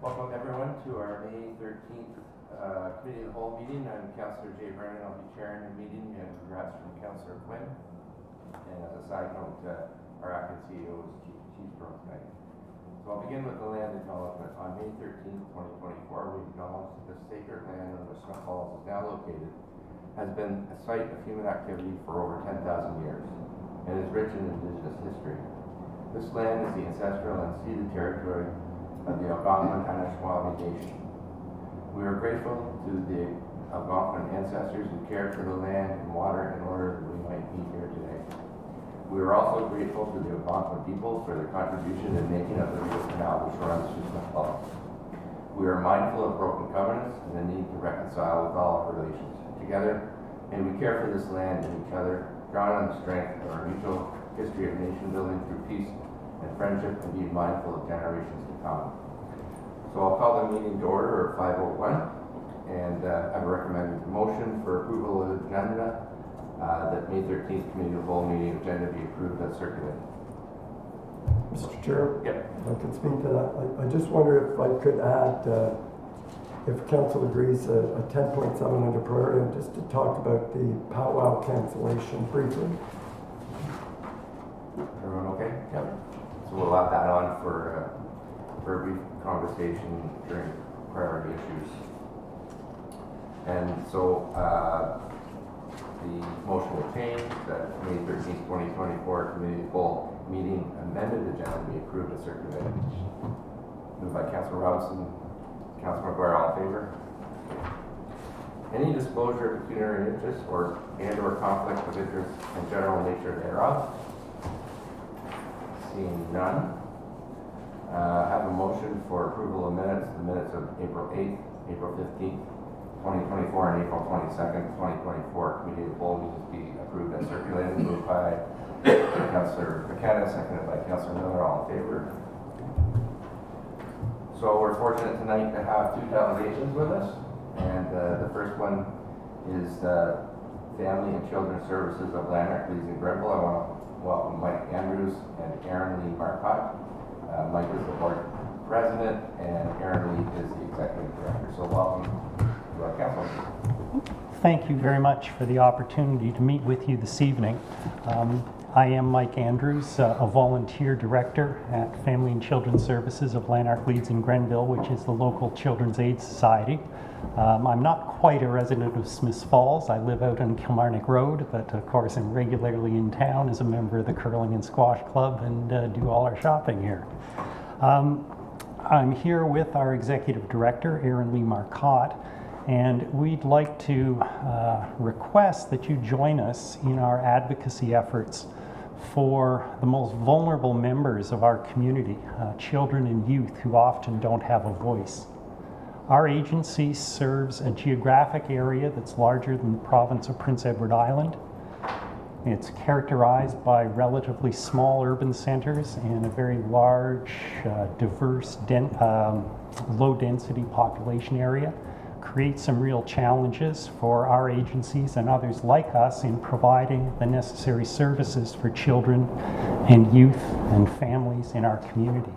Welcome everyone to our May 13th Committee of the Whole meeting. I'm Councillor Jay Brennan. I'll be chairing the meeting, and congrats from Councillor Quinn. And as a side note, our acting CEO is Chief Burrow tonight. So I'll begin with the land acknowledgement. On May 13th, 2024, we acknowledge that the sacred land on which Smith Falls is now located has been a site of human activity for over 10,000 years and is rich in Indigenous history. This land is the ancestral and ceded territory of the Algonquin Anishinaabe Nation. We are grateful to the Algonquin ancestors who cared for the land and water in order that we might be here today. We are also grateful to the Algonquin people for their contribution in making up the River Canal which runs through Smith Falls. We are mindful of broken covenants and the need to reconcile with all our relations. Together, may we care for this land and each other, drawn on the strength of our mutual history of nation building through peace and friendship, and be mindful of generations to come. So I'll call the meeting to order at 5:01, and I recommend a motion for approval of the agenda, that May 13th Committee of the Whole meeting agenda be approved as circulated. Mr. Chair? Yep. I can speak to that. I just wonder if I could add, if Council agrees, a 10.7 under priority, just to talk about the powwow cancellation briefly. Everyone okay? Yep. So we'll add that on for a brief conversation during priority issues. And so the motion will change that May 13th, 2024 Committee of the Whole meeting amended agenda be approved as circulated. Moved by Councillor Robinson, Councillor McGuire, all in favor? Any disclosure of pecuniary interest or conflict of interest and general nature thereof? Seeing none, have a motion for approval of minutes, the minutes of April 8th, April 15th, 2024, and April 22nd, 2024 Committee of the Whole meetings be approved as circulated. Moved by Councillor McKenna, seconded by Councillor Miller, all in favor. So we're fortunate tonight to have two delegations with us, and the first one is Family and Children's Services of Lanark, Leeds and Grenville. I want to welcome Mike Andrews and Erin Lee Marcotte. Mike is the board president and Erin Lee is the executive director. So welcome to our council. Thank you very much for the opportunity to meet with you this evening. I am Mike Andrews, a volunteer director at Family and Children's Services of Lanark, Leeds and Grenville, which is the local Children's Aid Society. I'm not quite a resident of Smith Falls. I live out on Kilmarnock Road, but of course I'm regularly in town as a member of the Curling and Squash Club and do all our shopping here. I'm here with our executive director, Erin Lee Marcotte, and we'd like to request that you join us in our advocacy efforts for the most vulnerable members of our community, children and youth who often don't have a voice. Our agency serves a geographic area that's larger than the province of Prince Edward Island. It's characterized by relatively small urban centers and a very large, diverse, low-density population area. Creates some real challenges for our agencies and others like us in providing the necessary services for children and youth and families in our community.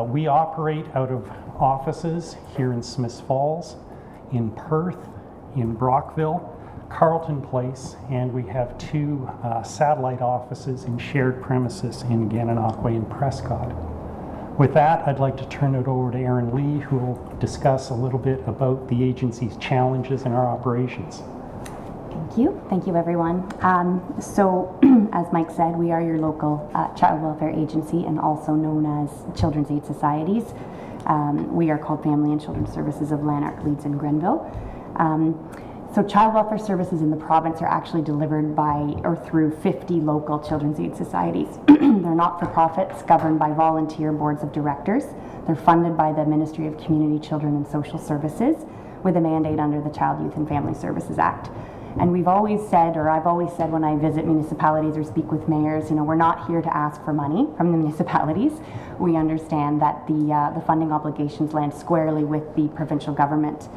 We operate out of offices here in Smith Falls, in Perth, in Brockville, Carleton Place, and we have two satellite offices in shared premises in Gananoque and Prescott. With that, I'd like to turn it over to Erin Lee, who will discuss a little bit about the agency's challenges in our operations. Thank you everyone. So as Mike said, we are your local child welfare agency and also known as Children's Aid Societies. We are called Family and Children's Services of Lanark, Leeds and Grenville. So child welfare services in the province are actually delivered by or through 50 local Children's Aid Societies. They're not-for-profits governed by volunteer boards of directors. They're funded by the Ministry of Community, Children and Social Services with a mandate under the Child, Youth and Family Services Act. And we've always said, or I've always said when I visit municipalities or speak with mayors, we're not here to ask for money from the municipalities. We understand that the funding obligations land squarely with the provincial government.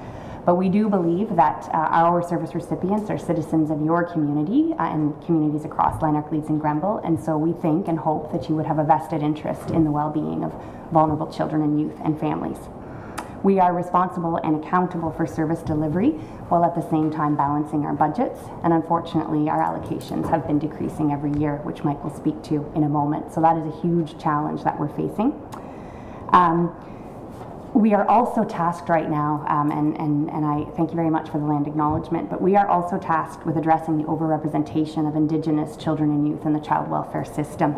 But we do believe that our service recipients are citizens of your community and communities across Lanark, Leeds, and Grenville. And so we think and hope that you would have a vested interest in the well-being of vulnerable children and youth and families. We are responsible and accountable for service delivery while at the same time balancing our budgets. And unfortunately, our allocations have been decreasing every year, which Mike will speak to in a moment. So that is a huge challenge that we're facing. We are also tasked right now, and I thank you very much for the land acknowledgement, but we are also tasked with addressing the overrepresentation of Indigenous children and youth in the child welfare system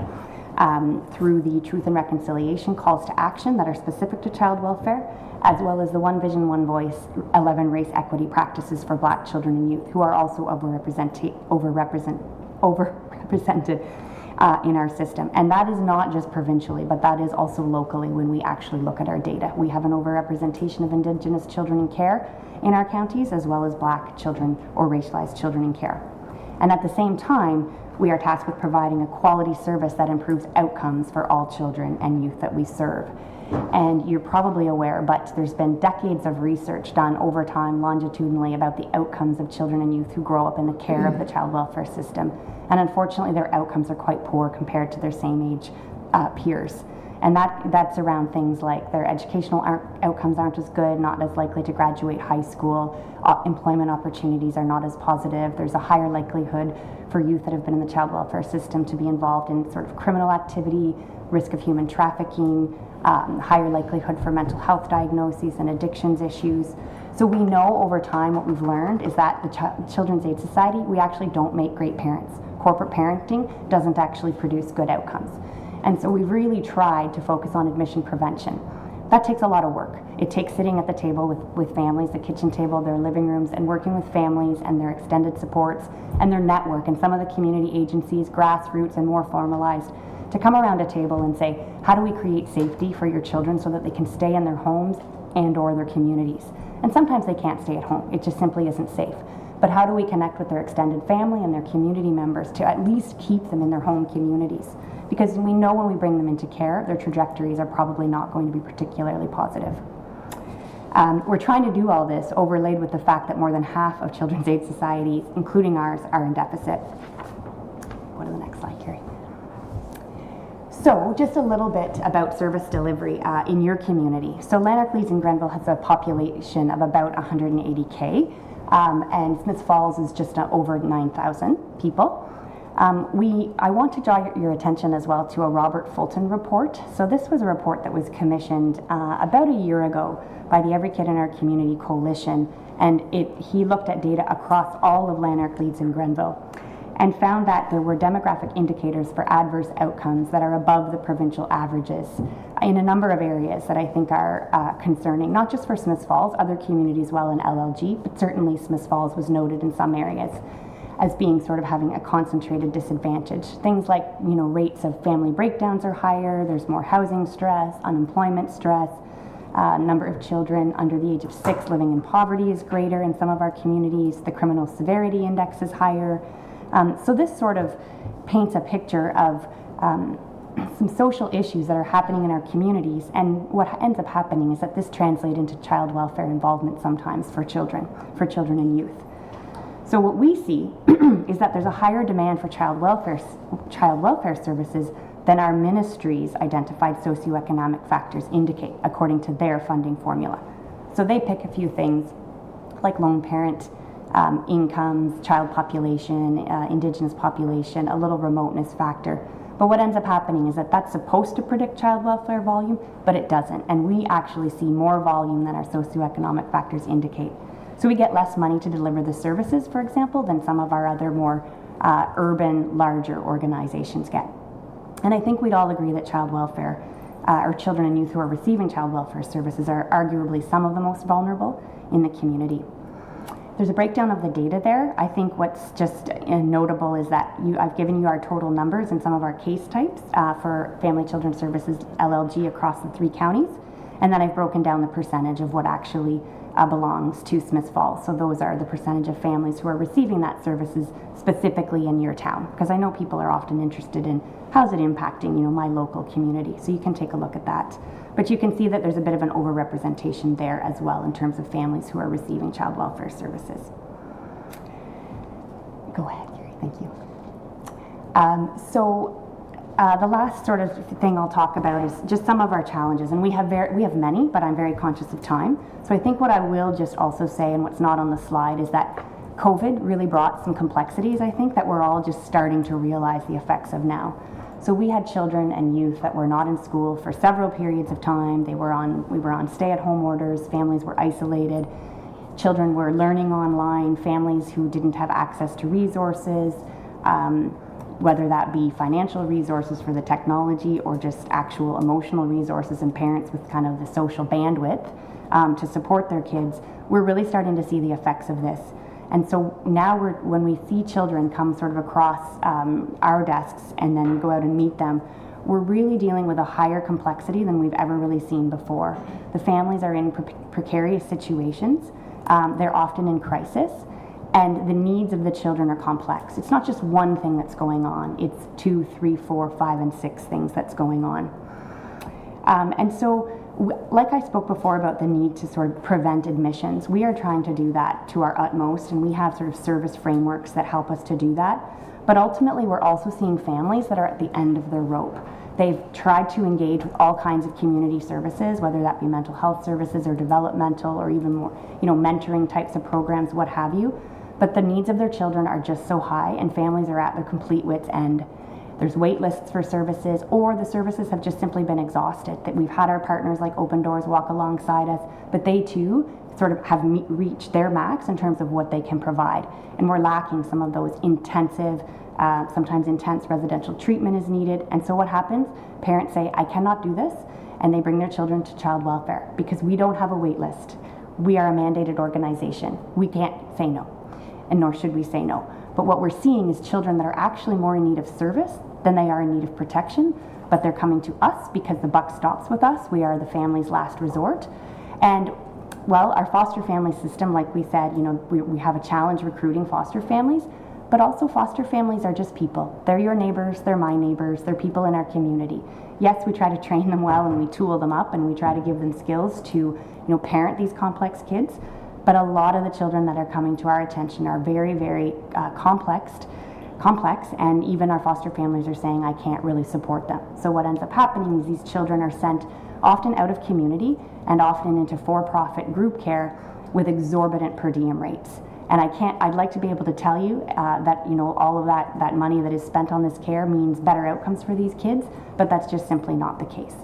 through the Truth and Reconciliation calls to action that are specific to child welfare, as well as the One Vision, One Voice, 11 race equity practices for Black children and youth who are also overrepresented in our system. And that is not just provincially, but that is also locally when we actually look at our data. We have an overrepresentation of Indigenous children in care in our counties, as well as Black children or racialized children in care. And at the same time, we are tasked with providing a quality service that improves outcomes for all children and youth that we serve. And you're probably aware, but there's been decades of research done over time longitudinally about the outcomes of children and youth who grow up in the care of the child welfare system. And unfortunately, their outcomes are quite poor compared to their same age peers. And that's around things like their educational outcomes aren't as good, not as likely to graduate high school, employment opportunities are not as positive, there's a higher likelihood for youth that have been in the child welfare system to be involved in sort of criminal activity, risk of human trafficking, higher likelihood for mental health diagnoses and addictions issues. So we know over time what we've learned is that the Children's Aid Society, we actually don't make great parents. Corporate parenting doesn't actually produce good outcomes. And so we've really tried to focus on admission prevention. That takes a lot of work. It takes sitting at the table with families, the kitchen table, their living rooms, and working with families and their extended supports and their network and some of the community agencies, grassroots and more formalized, to come around a table and say, how do we create safety for your children so that they can stay in their homes and or their communities? And sometimes they can't stay at home. It just simply isn't safe. But how do we connect with their extended family and their community members to at least keep them in their home communities? Because we know when we bring them into care, their trajectories are probably not going to be particularly positive. We're trying to do all this overlaid with the fact that more than half of Children's Aid societies, including ours, are in deficit. Go to the next slide, Carrie. So just a little bit about service delivery in your community. So Lanark, Leeds, and Grenville has a population of about 180K, and Smiths Falls is just over 9,000 people. I want to draw your attention as well to a Robert Fulton report. So this was a report that was commissioned about a year ago by the Every Kid in Our Community Coalition, and he looked at data across all of Lanark, Leeds, and Grenville, and found that there were demographic indicators for adverse outcomes that are above the provincial averages in a number of areas that I think are concerning, not just for Smiths Falls, other communities well in LLG, but certainly Smiths Falls was noted in some areas as being sort of having a concentrated disadvantage. Things like, rates of family breakdowns are higher, there's more housing stress, unemployment stress, number of children under the age of 6 living in poverty is greater in some of our communities, the criminal severity index is higher. So this sort of paints a picture of some social issues that are happening in our communities, and what ends up happening is that this translates into child welfare involvement sometimes for children and youth. So what we see is that there's a higher demand for child welfare services than our ministry's identified socioeconomic factors indicate, according to their funding formula. So they pick a few things like lone parent incomes, child population, Indigenous population, a little remoteness factor. But what ends up happening is that that's supposed to predict child welfare volume, but it doesn't. And we actually see more volume than our socioeconomic factors indicate. So we get less money to deliver the services, for example, than some of our other more urban, larger organizations get. And I think we'd all agree that child welfare, or children and youth who are receiving child welfare services, are arguably some of the most vulnerable in the community. There's a breakdown of the data there. I think what's just notable is that I've given you our total numbers and some of our case types for Family Children Services LLG across the 3 counties. And then I've broken down the percentage of what actually belongs to Smiths Falls. So those are the percentage of families who are receiving that services specifically in your town. Because I know people are often interested in how's it impacting, my local community. So you can take a look at that But you can see that there's a bit of an overrepresentation there as well in terms of families who are receiving child welfare services. Go ahead, Gary, thank you. The last sort of thing I'll talk about is just some of our challenges, and we have many, but I'm very conscious of time. So I think what I will just also say, and what's not on the slide, is that COVID really brought some complexities, I think, that we're all just starting to realize the effects of now. So we had children and youth that were not in school for several periods of time. We were on stay-at-home orders, families were isolated, children were learning online, families who didn't have access to resources, whether that be financial resources for the technology or just actual emotional resources, and parents with kind of the social bandwidth to support their kids. We're really starting to see the effects of this. And so now when we see children come sort of across our desks and then go out and meet them, we're really dealing with a higher complexity than we've ever really seen before. The families are in precarious situations. They're often in crisis. And the needs of the children are complex. It's not just one thing that's going on. It's 2, 3, 4, 5, and 6 things that's going on. And so, like I spoke before about the need to sort of prevent admissions, we are trying to do that to our utmost, and we have sort of service frameworks that help us to do that. But ultimately, we're also seeing families that are at the end of their rope. They've tried to engage with all kinds of community services, whether that be mental health services or developmental or even more, mentoring types of programs, what have you. But the needs of their children are just so high, and families are at their complete wit's end. There's wait lists for services, or the services have just simply been exhausted. That we've had our partners like Open Doors walk alongside us, but they too sort of have reached their max in terms of what they can provide. And we're lacking some of those intensive, sometimes intense residential treatment is needed. And so what happens? Parents say, I cannot do this, and they bring their children to child welfare because we don't have a wait list. We are a mandated organization. We can't say no, and nor should we say no. But what we're seeing is children that are actually more in need of service than they are in need of protection, but they're coming to us because the buck stops with us. We are the family's last resort. And well, our foster family system, like we said, we have a challenge recruiting foster families, but also foster families are just people. They're your neighbors, they're my neighbors, they're people in our community. Yes, we try to train them well and we tool them up and we try to give them skills to, parent these complex kids. But a lot of the children that are coming to our attention are very, very complex, and even our foster families are saying, I can't really support them. So what ends up happening is these children are sent often out of community and often into for-profit group care with exorbitant per diem rates. And I'd like to be able to tell you that, all of that money that is spent on this care means better outcomes for these kids, but that's just simply not the case.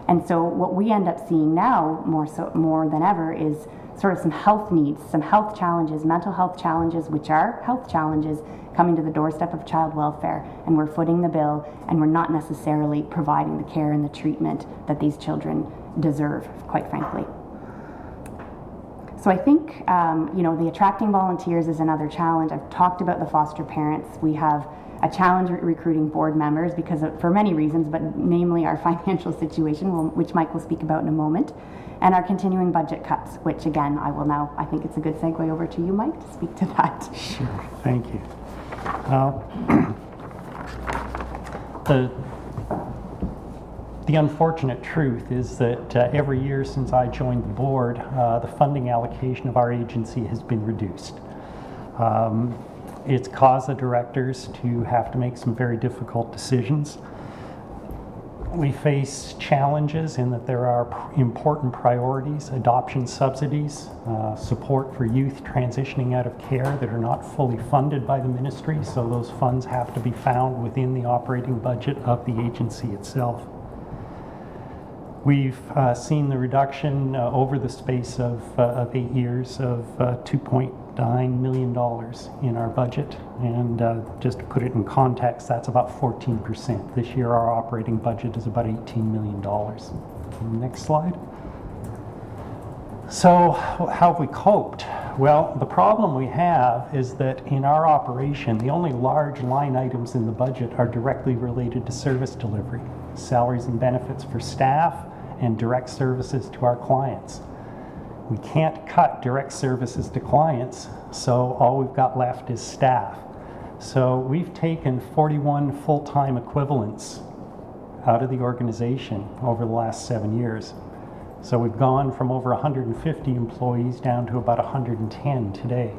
And so what we end up seeing now, more than ever, is sort of some health needs, some health challenges, mental health challenges, which are health challenges, coming to the doorstep of child welfare, and we're footing the bill, and we're not necessarily providing the care and the treatment that these children deserve, quite frankly. So I think, the attracting volunteers is another challenge. I've talked about the foster parents. We have a challenge recruiting board members for many reasons, but namely our financial situation, which Mike will speak about in a moment, and our continuing budget cuts, which again, I think it's a good segue over to you, Mike, to speak to that. Sure, thank you. The unfortunate truth is that every year since I joined the board, the funding allocation of our agency has been reduced. It's caused the directors to have to make some very difficult decisions. We face challenges in that there are important priorities, adoption subsidies, support for youth transitioning out of care that are not fully funded by the ministry, so those funds have to be found within the operating budget of the agency itself. We've seen the reduction over the space of 8 years of $2.9 million in our budget. And just to put it in context, that's about 14%. This year our operating budget is about $18 million. Next slide. So how have we coped? Well, the problem we have is that in our operation, the only large line items in the budget are directly related to service delivery, salaries and benefits for staff, and direct services to our clients. We can't cut direct services to clients, so all we've got left is staff. So we've taken 41 full-time equivalents out of the organization over the last 7 years. So we've gone from over 150 employees down to about 110 today.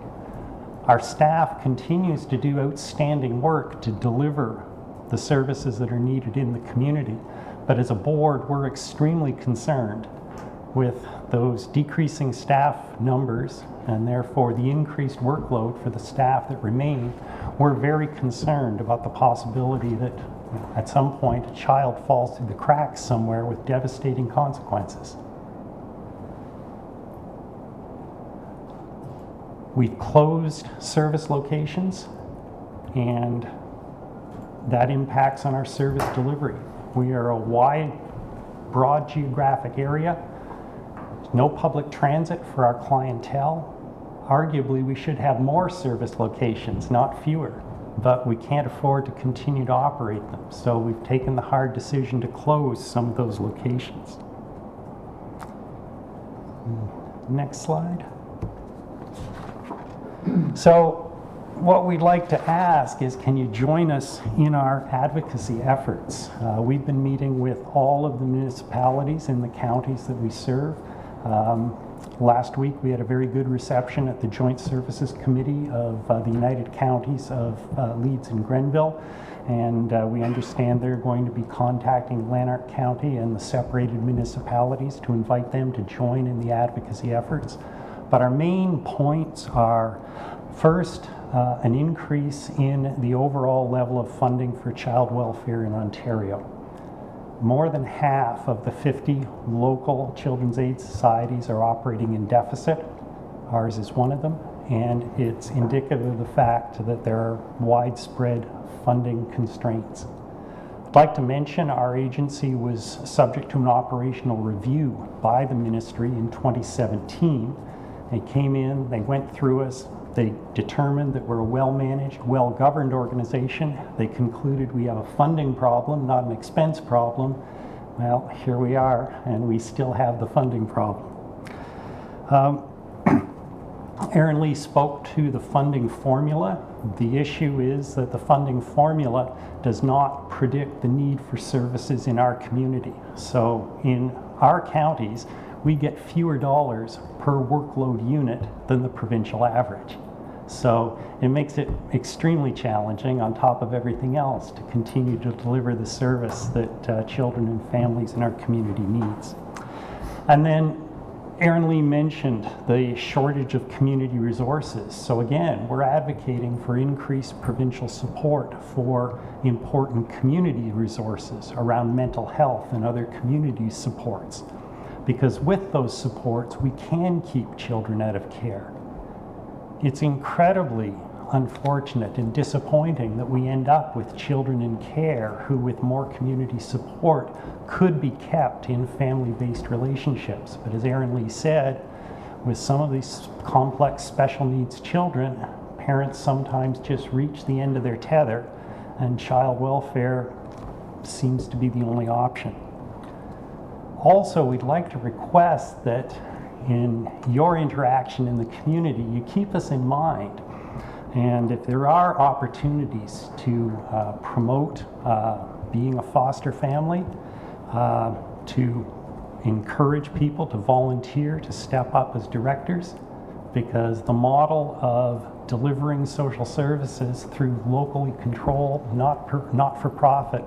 Our staff continues to do outstanding work to deliver the services that are needed in the community. But as a board, we're extremely concerned with those decreasing staff numbers and therefore the increased workload for the staff that remain. We're very concerned about the possibility that at some point a child falls through the cracks somewhere with devastating consequences. We've closed service locations, and that impacts on our service delivery. We are a wide, broad geographic area. No public transit for our clientele. Arguably, we should have more service locations, not fewer, but we can't afford to continue to operate them. So we've taken the hard decision to close some of those locations. Next slide. So what we'd like to ask is, can you join us in our advocacy efforts? We've been meeting with all of the municipalities in the counties that we serve. Last week we had a very good reception at the Joint Services Committee of the United Counties of Leeds and Grenville, and we understand they're going to be contacting Lanark County and the separated municipalities to invite them to join in the advocacy efforts. But our main points are, first, an increase in the overall level of funding for child welfare in Ontario. More than half of the 50 local children's aid societies are operating in deficit. Ours is one of them, and it's indicative of the fact that there are widespread funding constraints. I'd like to mention our agency was subject to an operational review by the ministry in 2017. They came in, they went through us, they determined that we're a well-managed, well-governed organization. They concluded we have a funding problem, not an expense problem. Well, here we are, and we still have the funding problem. Erin Lee spoke to the funding formula. The issue is that the funding formula does not predict the need for services in our community. So in our counties, we get fewer dollars per workload unit than the provincial average. So it makes it extremely challenging, on top of everything else, to continue to deliver the service that children and families in our community needs. And then Erin Lee mentioned the shortage of community resources. So again, we're advocating for increased provincial support for important community resources around mental health and other community supports. Because with those supports, we can keep children out of care. It's incredibly unfortunate and disappointing that we end up with children in care who, with more community support, could be kept in family-based relationships. But as Erin Lee said, with some of these complex special needs children, parents sometimes just reach the end of their tether, and child welfare seems to be the only option. Also, we'd like to request that in your interaction in the community, you keep us in mind. And if there are opportunities to promote being a foster family, to encourage people to volunteer, to step up as directors, because the model of delivering social services through locally controlled, not-for-profit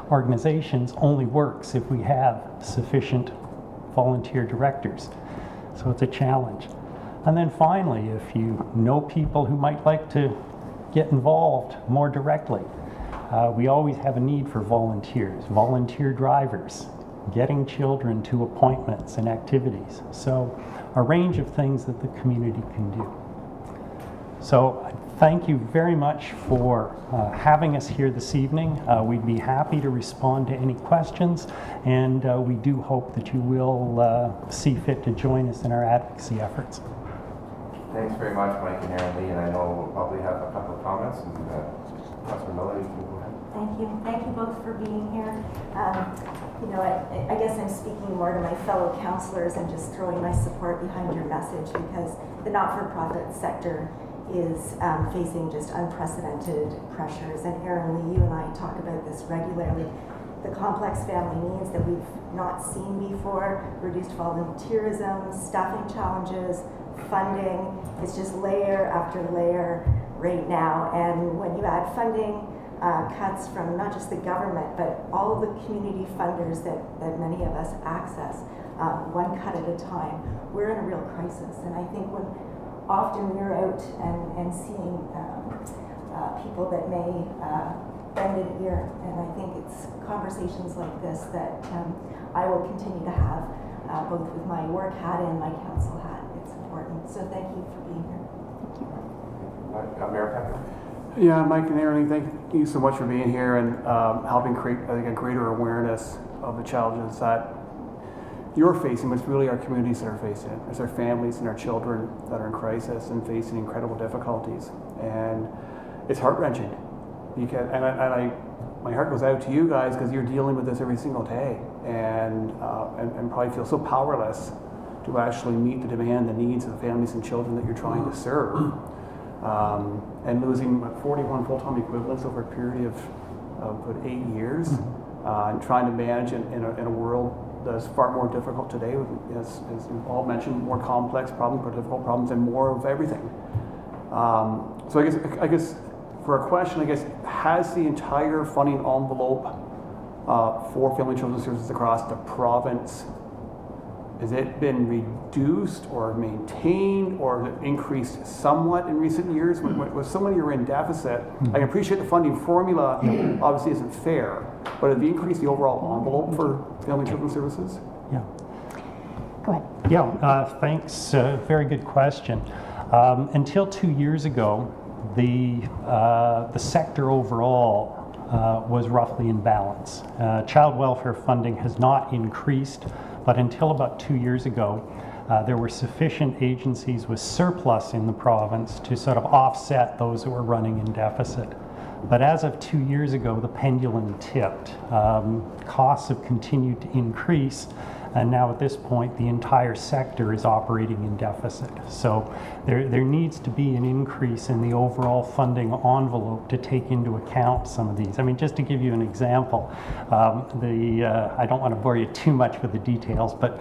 organizations only works if we have sufficient volunteer directors. So it's a challenge. And then finally, if you know people who might like to get involved more directly, we always have a need for volunteers, volunteer drivers, getting children to appointments and activities. So a range of things that the community can do. So thank you very much for having us here this evening. We'd be happy to respond to any questions, and we do hope that you will see fit to join us in our advocacy efforts. Thanks very much, Mike and Erin Lee, and I know we'll probably have a couple of comments, and Councilor Miller, you can go ahead. Thank you. Thank you both for being here. You know, I guess I'm speaking more to my fellow councillors and just throwing my support behind your message, because the not-for-profit sector is facing just unprecedented pressures. And Erin Lee, you and I talk about this regularly. the complex family needs that we've not seen before, reduced volunteerism, staffing challenges, funding. It's just layer after layer right now. And when you add funding cuts from not just the government, but all of the community funders that many of us access, one cut at a time, we're in a real crisis. And I think when often we're out and seeing people that may bend an ear, and I think it's conversations like this that I will continue to have, both with my work hat and my council hat. It's important. So thank you for being here. Mayor Pepper? Yeah, Mike and Aaron, thank you so much for being here and helping create, I think, a greater awareness of the challenges that you're facing, but it's really our communities that are facing it. It's our families and our children that are in crisis and facing incredible difficulties. And it's heart-wrenching. My heart goes out to you guys because you're dealing with this every single day and probably feel so powerless to actually meet the demand, the needs of the families and children that you're trying to serve. And losing 41 full-time equivalents over a period of 8 years, and trying to manage in a world that's far more difficult today, with, as you've all mentioned, more complex problems, more difficult problems, and more of everything. So I guess for a question, has the entire funding envelope for family and children's services across the province, has it been reduced or maintained or increased somewhat in recent years? With so many are in deficit, I can appreciate the funding formula obviously isn't fair, but have you increased the overall envelope for family and children's services? Yeah. Go ahead. Yeah, thanks. Very good question. Until 2 years ago, the sector overall was roughly in balance. Child welfare funding has not increased, but until about 2 years ago, there were sufficient agencies with surplus in the province to sort of offset those who were running in deficit. But as of 2 years ago, the pendulum tipped. Costs have continued to increase, and now at this point, the entire sector is operating in deficit. So there needs to be an increase in the overall funding envelope to take into account some of these. I mean, just to give you an example, I don't want to bore you too much with the details, but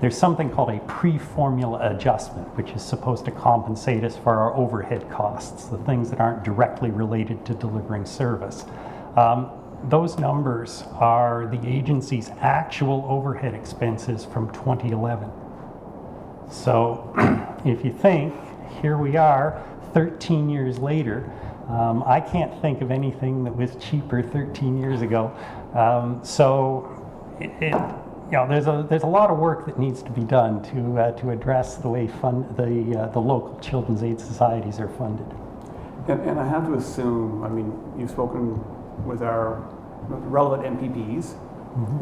there's something called a pre-formula adjustment, which is supposed to compensate us for our overhead costs, the things that aren't directly related to delivering service. Those numbers are the agency's actual overhead expenses from 2011. So if you think, here we are 13 years later, I can't think of anything that was cheaper 13 years ago. There's a lot of work that needs to be done to address the way the local children's aid societies are funded. And I have to assume, I mean, you've spoken with our relevant MPPs,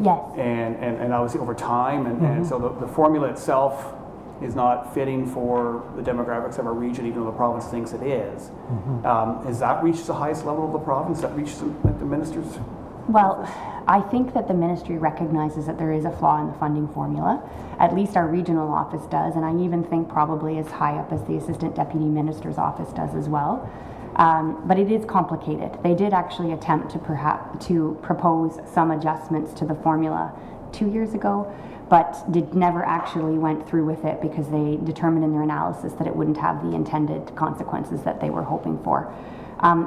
Yes. and obviously over time, and so the formula itself is not fitting for the demographics of our region, even though the province thinks it is. Has that reached the highest level of the province? That reached the ministers? Well, I think that the ministry recognizes that there is a flaw in the funding formula. At least our regional office does, and I even think probably as high up as the assistant deputy minister's office does as well. But it is complicated. They did actually attempt to propose some adjustments to the formula 2 years ago, but never actually went through with it because they determined in their analysis that it wouldn't have the intended consequences that they were hoping for.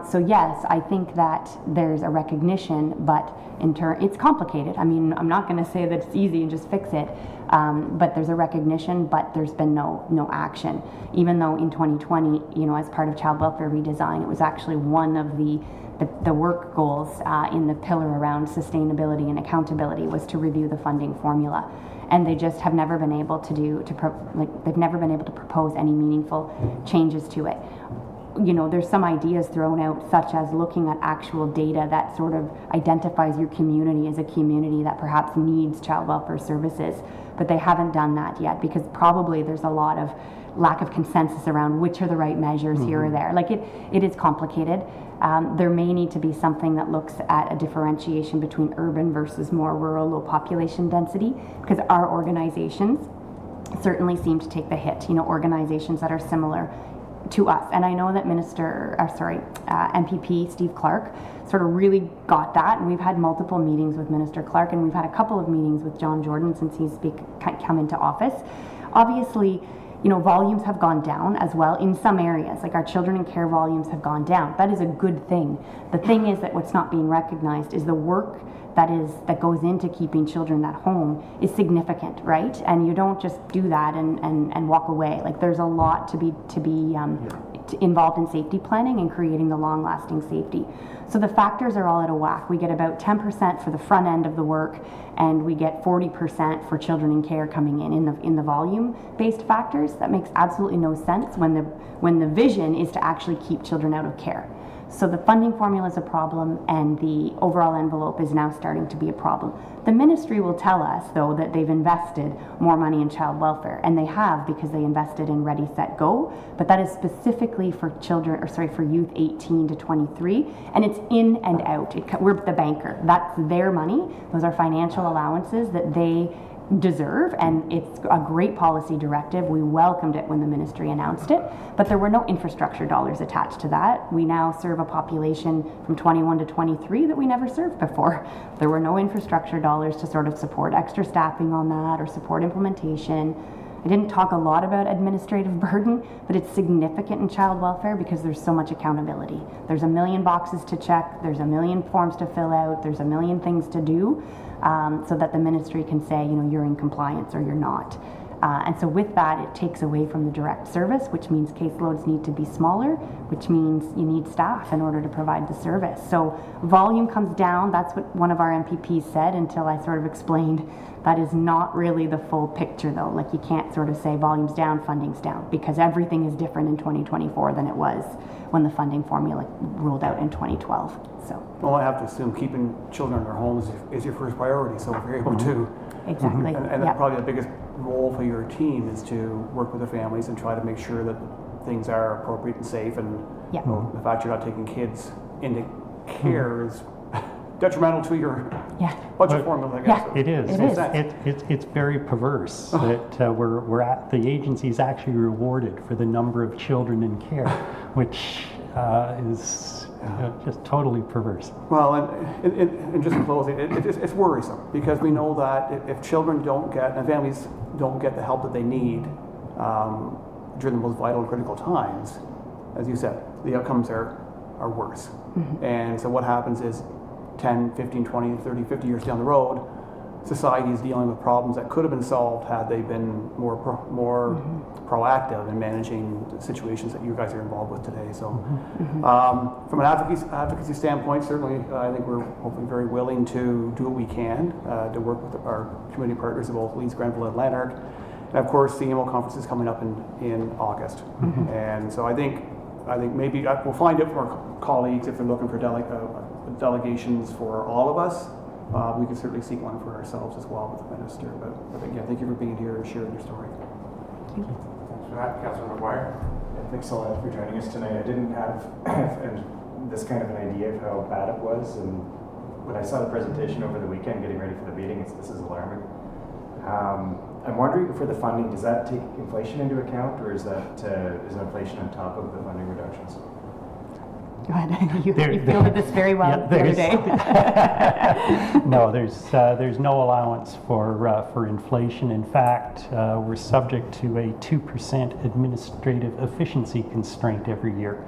So yes, I think that there's a recognition, but it's complicated. I mean, I'm not going to say that it's easy and just fix it, but there's a recognition, but there's been no action. Even though in 2020, as part of child welfare redesign, it was actually one of the work goals in the pillar around sustainability and accountability was to review the funding formula. And they just have never been able they've never been able to propose any meaningful changes to it. There's some ideas thrown out, such as looking at actual data that sort of identifies your community as a community that perhaps needs child welfare services, but they haven't done that yet because probably there's a lot of lack of consensus around which are the right measures here or there. Like it is complicated. There may need to be something that looks at a differentiation between urban versus more rural, low population density, because our organizations certainly seem to take the hit. Organizations that are similar to us. And I know that MPP Steve Clark sort of really got that, and we've had multiple meetings with Minister Clark, and we've had a couple of meetings with John Jordan since he's come into office. Obviously, you know, volumes have gone down as well in some areas, like our children in care volumes have gone down. That is a good thing. The thing is that what's not being recognized is the work that goes into keeping children at home is significant, right? And you don't just do that and walk away. Like, there's a lot to be involved in safety planning and creating the long-lasting safety. So the factors are all out of whack. We get about 10% for the front end of the work, and we get 40% for children in care coming in the volume-based factors. That makes absolutely no sense when the vision is to actually keep children out of care. So the funding formula is a problem, and the overall envelope is now starting to be a problem. The ministry will tell us, though, that they've invested more money in child welfare, and they have, because they invested in Ready, Set, Go, but that is specifically for for youth 18 to 23, and it's in and out. We're the banker. That's their money. Those are financial allowances that they deserve, and it's a great policy directive. We welcomed it when the ministry announced it, but there were no infrastructure dollars attached to that. We now serve a population from 21 to 23 that we never served before. There were no infrastructure dollars to sort of support extra staffing on that or support implementation. I didn't talk a lot about administrative burden, but it's significant in child welfare because there's so much accountability. There's a million boxes to check, there's a million forms to fill out, there's a million things to do, so that the ministry can say, you know, you're in compliance or you're not. And so with that, it takes away from the direct service, which means caseloads need to be smaller, which means you need staff in order to provide the service. So volume comes down. That's what one of our MPPs said, until I sort of explained that is not really the full picture, though. Like, you can't sort of say volume's down, funding's down, because everything is different in 2024 than it was when the funding formula rolled out in 2012. So. Well, I have to assume keeping children in their homes is your first priority, so if you're able to. Exactly. And Yep. probably the biggest role for your team is to work with the families and try to make sure that things are appropriate and safe, and Yep. the fact you're not taking kids into care is detrimental to your Yeah. budget formula, I guess. Yeah. It is. It is. It's very perverse that the agency's actually rewarded for the number of children in care, which is just totally perverse. Well, and just in closing, it's worrisome because we know that if children don't get, and families don't get the help that they need during the most vital and critical times, as you said, the outcomes are worse. And so what happens is 10, 15, 20, 30, 50 years down the road, society is dealing with problems that could have been solved had they been more proactive in managing the situations that you guys are involved with today. So from an advocacy standpoint, certainly I think we're hopefully very willing to do what we can to work with our community partners of both Leeds, Grenville, and Lanark. And of course, the AMO conference is coming up in August. And so I think maybe we'll find out from our colleagues if they're looking for delegations for all of us. We can certainly seek one for ourselves as well with the minister. But again, thank you for being here and sharing your story. Thanks for that, Councilor McGuire. Thanks a lot for joining us tonight. I didn't have this kind of an idea of how bad it was, and when I saw the presentation over the weekend getting ready for the meeting, this is alarming. I'm wondering, for the funding, does that take inflation into account, or is inflation on top of the funding reductions? Go ahead. You fielded this very well the other day. No, there's no allowance for inflation. In fact, we're subject to a 2% administrative efficiency constraint every year.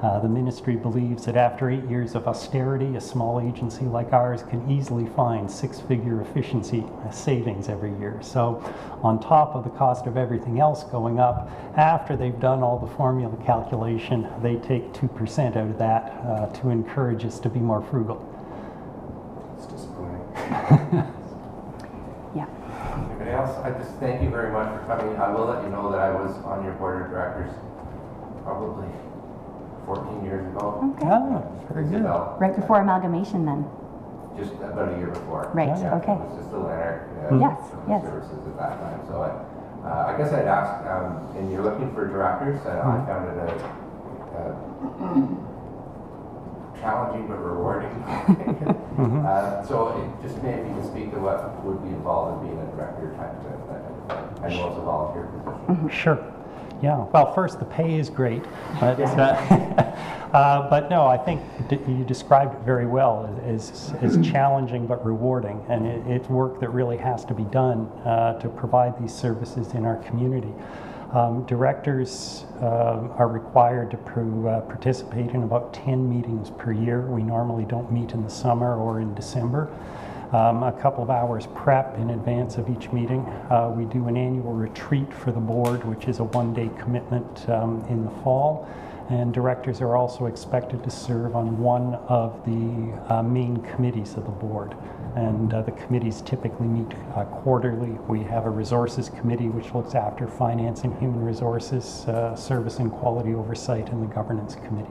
The ministry believes that after 8 years of austerity, a small agency like ours can easily find six-figure efficiency savings every year. So on top of the cost of everything else going up, after they've done all the formula calculation, they take 2% out of that to encourage us to be more frugal. It's disappointing. Yeah. Anybody else? I just thank you very much for coming. I will let you know that I was on your board of directors probably 14 years ago. Okay. Ah, very good. Isabel, Right before amalgamation, then. just about a year before. Right. Yeah, Okay. It was just the Lanark Yes, yes. services at that time. So I guess I'd ask, and you're looking for directors, and I found it a challenging but rewarding. So just maybe you can speak to what would be involved in being a director type of thing. I know it's a volunteer position. Sure. Yeah, well, first, the pay is great, but, but no, I think you described it very well as challenging but rewarding, and it's work that really has to be done to provide these services in our community. Directors are required to participate in about 10 meetings per year. We normally don't meet in the summer or in December. A couple of hours prep in advance of each meeting. We do an annual retreat for the board, which is a one-day commitment in the fall. And directors are also expected to serve on one of the main committees of the board. And the committees typically meet quarterly. We have a resources committee which looks after finance and human resources, service and quality oversight, and the governance committee.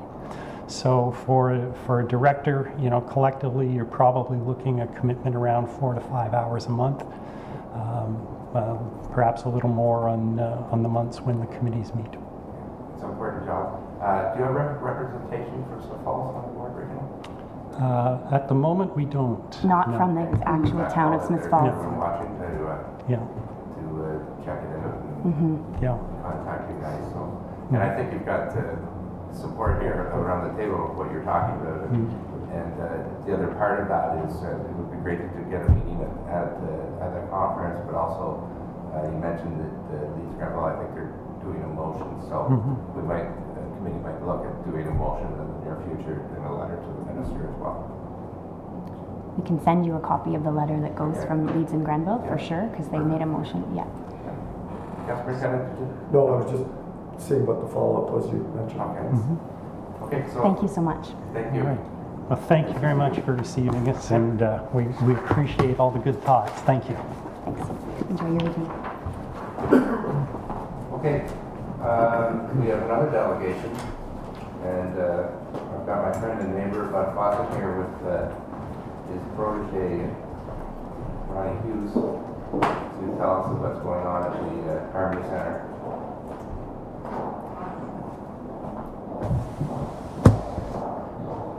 So for a director, you know, collectively, you're probably looking at commitment around 4 to 5 hours a month, perhaps a little more on the months when the committees meet. It's an important job. Do you have representation for Smith Falls on the board right now? At the moment, we don't. Not no. from the actual town of Smith Falls. Everyone watching Yeah. to check it out and Mm-hmm. Yeah. contact you guys. So, and I think you've got support here around the table of what you're talking about. And the other part of that is it would be great to get a meeting at the conference, but also you mentioned that Leeds Grenville, I think they're doing a motion, so we might, the committee might look at doing a motion in the near future and a letter to the minister as well. We can send you a copy of the letter that goes from Leeds and Grenville for sure, because they made a motion. Yeah. Councilor Kennedy? No, I was just seeing what the follow-up was you mentioned. Okay. Okay, so. Thank you so much. Thank you. All right. Well, thank you very much for receiving us, and we appreciate all the good thoughts. Thank you. Thanks. Enjoy your evening. Okay, we have another delegation, and I've got my friend and neighbor Bud Fawcett here with his protege, Ronnie Hughes, to tell us what's going on at the Harmony Center.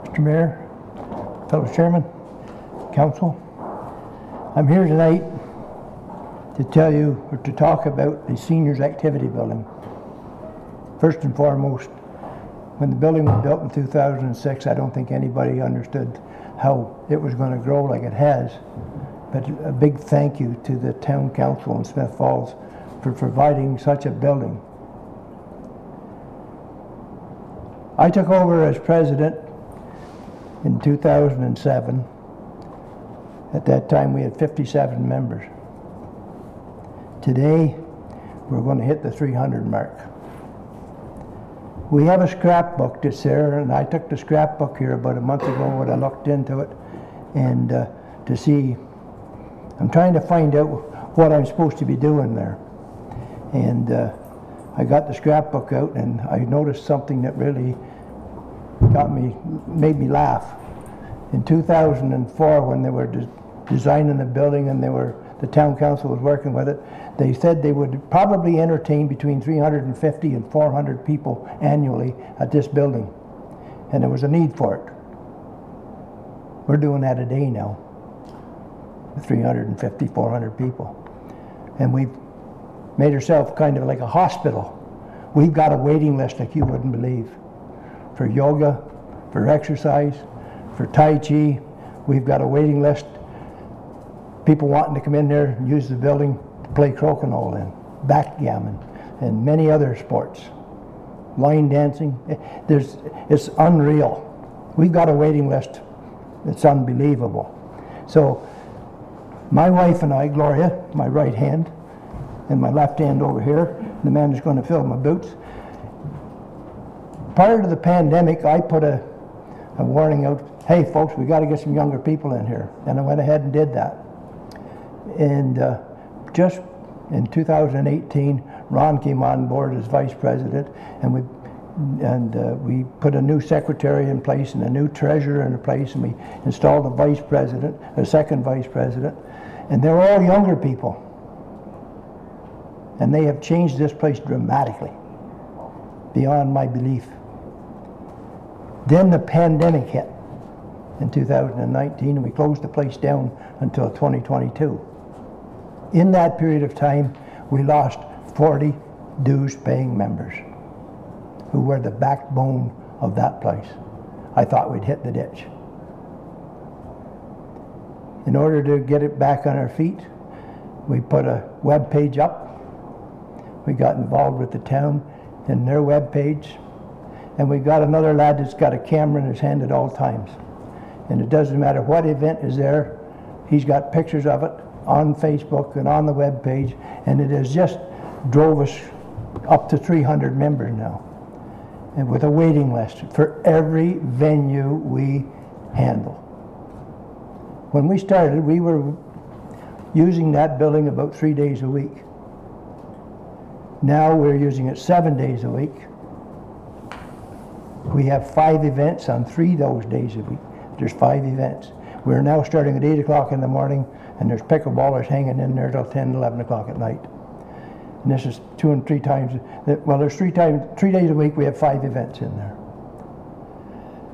Mr. Mayor, fellow chairman, council, I'm here tonight to tell you or to talk about the seniors activity building. First and foremost, when the building was built in 2006, I don't think anybody understood how it was going to grow like it has. But a big thank you to the town council in Smith Falls for providing such a building. I took over as president in 2007. At that time, we had 57 members. Today, we're going to hit the 300 mark. We have a scrapbook that's there, and I took the scrapbook here about a month ago when I looked into it, and to see, I'm trying to find out what I'm supposed to be doing there. And I got the scrapbook out, and I noticed something that really made me laugh. In 2004, when they were designing the building and the town council was working with it, they said they would probably entertain between 350 and 400 people annually at this building. And there was a need for it. We're doing that a day now, with 350, 400 people. And we've made ourselves kind of like a hospital. We've got a waiting list like you wouldn't believe. For yoga, for exercise, for Tai Chi, we've got a waiting list. People wanting to come in there and use the building to play crokinole in, backgammon, and many other sports. Line dancing, it's unreal. We've got a waiting list that's unbelievable. So my wife and I, Gloria, my right hand, and my left hand over here, the man who's going to fill my boots. Prior to the pandemic, I put a warning out, hey folks, we got to get some younger people in here. And I went ahead and did that. And just in 2018, Ron came on board as vice president, and we put a new secretary in place and a new treasurer in place, and we installed a second vice president, and they're all younger people. And they have changed this place dramatically, beyond my belief. Then the pandemic hit in 2019, and we closed the place down until 2022. In that period of time, we lost 40 dues-paying members who were the backbone of that place. I thought we'd hit the ditch. In order to get it back on our feet, we put a web page up. We got involved with the town in their web page, and we got another lad that's got a camera in his hand at all times. And it doesn't matter what event is there, he's got pictures of it on Facebook and on the web page, and it has just drove us up to 300 members now, and with a waiting list for every venue we handle. When we started, we were using that building about 3 days a week. Now we're using it 7 days a week. We have 5 events on 3 those days a week. There's 5 events. We're now starting at 8 o'clock in the morning, and there's pickleballers hanging in there till 10, 11 o'clock at night. And this is 2 and 3 times, well, there's 3 days a week we have 5 events in there.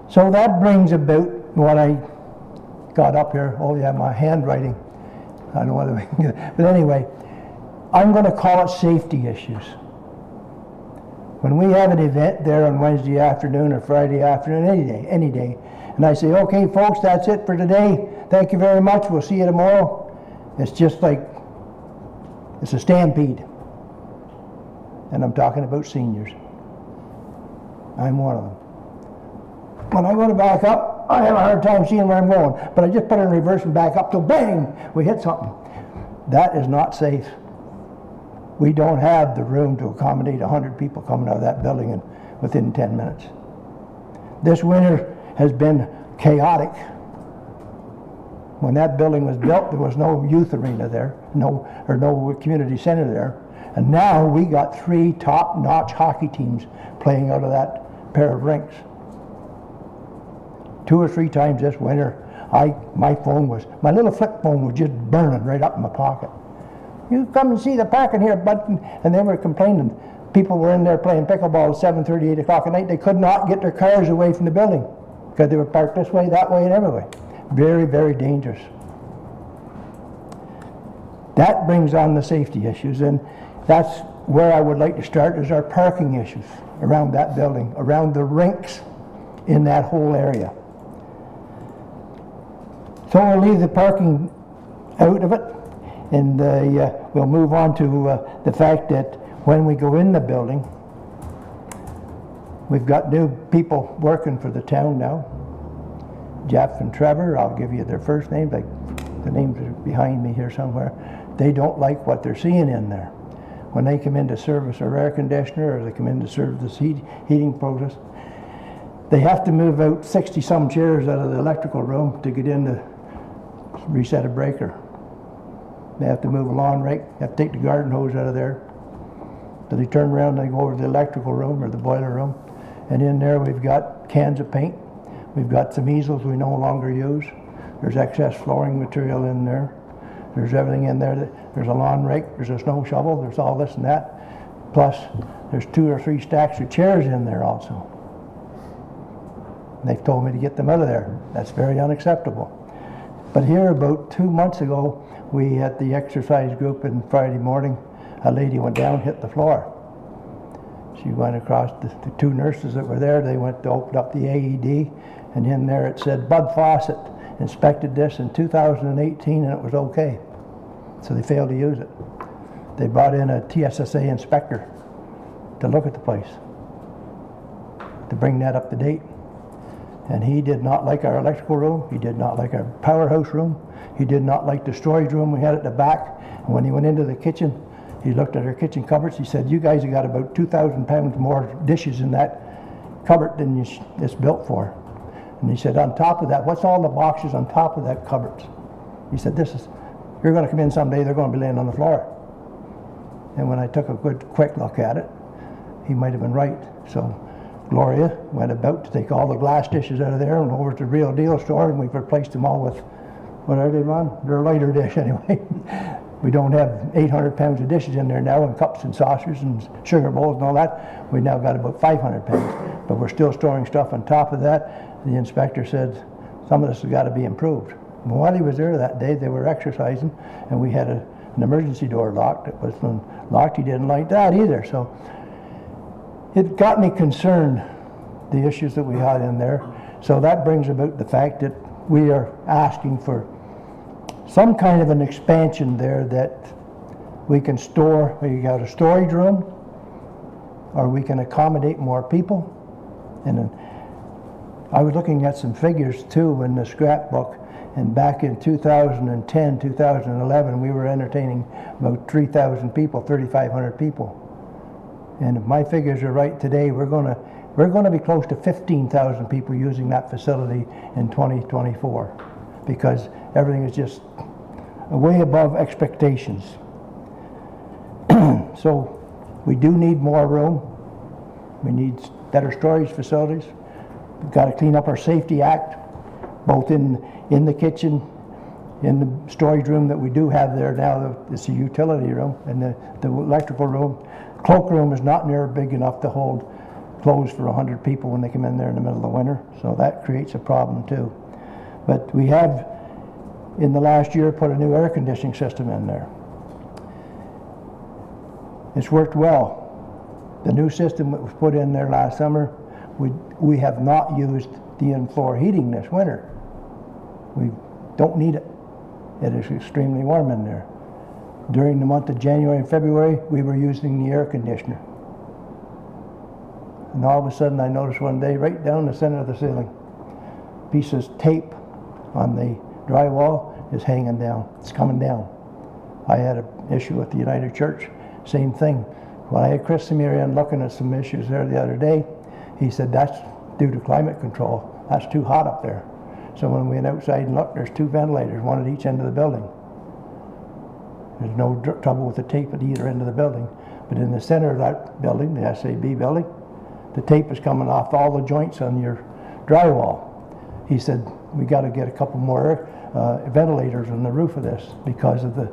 So that brings about what I got up here. Oh yeah, my handwriting. I don't know whether we can get it. But anyway, I'm going to call it safety issues. When we have an event there on Wednesday afternoon or Friday afternoon, any day, and I say, okay folks, that's it for today. Thank you very much. We'll see you tomorrow. It's just like, it's a stampede. And I'm talking about seniors. I'm one of them. When I go to back up, I have a hard time seeing where I'm going. But I just put it in reverse and back up till bang, we hit something. That is not safe. We don't have the room to accommodate 100 people coming out of that building within 10 minutes. This winter has been chaotic. When that building was built, there was no youth arena there, no community center there. And now we got 3 top-notch hockey teams playing out of that pair of rinks. 2 or 3 times this winter, my little flip phone was just burning right up in my pocket. You come and see the parking here, bud. And they were complaining. People were in there playing pickleball at 7:30, 8 o'clock at night. They could not get their cars away from the building because they were parked this way, that way, and every way. Very, very dangerous. That brings on the safety issues, and that's where I would like to start, is our parking issues around that building, around the rinks in that whole area. So we'll leave the parking out of it, and we'll move on to the fact that when we go in the building, we've got new people working for the town now. Jeff and Trevor, I'll give you their first names, like the names are behind me here somewhere. They don't like what they're seeing in there. When they come in to service our air conditioner, or they come in to serve this heating process, they have to move out 60-some chairs out of the electrical room to get in to reset a breaker. They have to move a lawn rake, they have to take the garden hose out of there. So they turn around and they go over to the electrical room or the boiler room, and in there we've got cans of paint. We've got some easels we no longer use. There's excess flooring material in there. There's everything in there. There's a lawn rake, there's a snow shovel, there's all this and that. Plus, there's 2 or 3 stacks of chairs in there also. They've told me to get them out of there. That's very unacceptable. But here, about 2 months ago, we had the exercise group on Friday morning. A lady went down, hit the floor. She went across the 2 nurses that were there. They went to open up the AED, and in there it said, Bud Fawcett inspected this in 2018 and it was okay. So they failed to use it. They brought in a TSSA inspector to look at the place, to bring that up to date. And he did not like our electrical room. He did not like our powerhouse room. He did not like the storage room we had at the back. And when he went into the kitchen, he looked at our kitchen cupboards. He said, you guys have got about 2,000 pounds more dishes in that cupboard than it's built for. And he said, on top of that, what's all the boxes on top of that cupboard? He said, you're going to come in someday, they're going to be laying on the floor. And when I took a good quick look at it, he might have been right. So Gloria went about to take all the glass dishes out of there and over to the Real Deal store, and we've replaced them all with, what are they, Ron? They're a lighter dish anyway. We don't have 800 pounds of dishes in there now, and cups and saucers and sugar bowls and all that. We've now got about 500 pounds, but we're still storing stuff on top of that. The inspector said some of this has got to be improved. While he was there that day, they were exercising, and we had an emergency door locked. It was locked. He didn't like that either. So it got me concerned, the issues that we had in there. So that brings about the fact that we are asking for some kind of an expansion there that we can store. We got a storage room, or we can accommodate more people. And I was looking at some figures too in the scrapbook, and back in 2010, 2011, we were entertaining about 3,000 people, 3,500 people. And if my figures are right today, we're going to be close to 15,000 people using that facility in 2024, because everything is just way above expectations. So we do need more room. We need better storage facilities. We've got to clean up our Safety Act, both in the kitchen, in the storage room that we do have there now. It's a utility room, and the electrical room. Cloakroom is not near big enough to hold clothes for 100 people when they come in there in the middle of the winter, so that creates a problem too. But we have, in the last year, put a new air conditioning system in there. It's worked well. The new system that was put in there last summer, we have not used the in-floor heating this winter. We don't need it. It is extremely warm in there. During the month of January and February, we were using the air conditioner. And all of a sudden I noticed one day, right down the center of the ceiling, pieces of tape on the drywall is hanging down. It's coming down. I had an issue with the United Church, same thing. When I had Chris Samirian looking at some issues there the other day, he said that's due to climate control. That's too hot up there. So when we went outside and looked, there's 2 ventilators, one at each end of the building. There's no trouble with the tape at either end of the building. But in the center of that building, the SAB building, the tape is coming off all the joints on your drywall. He said, we got to get a couple more ventilators on the roof of this because of the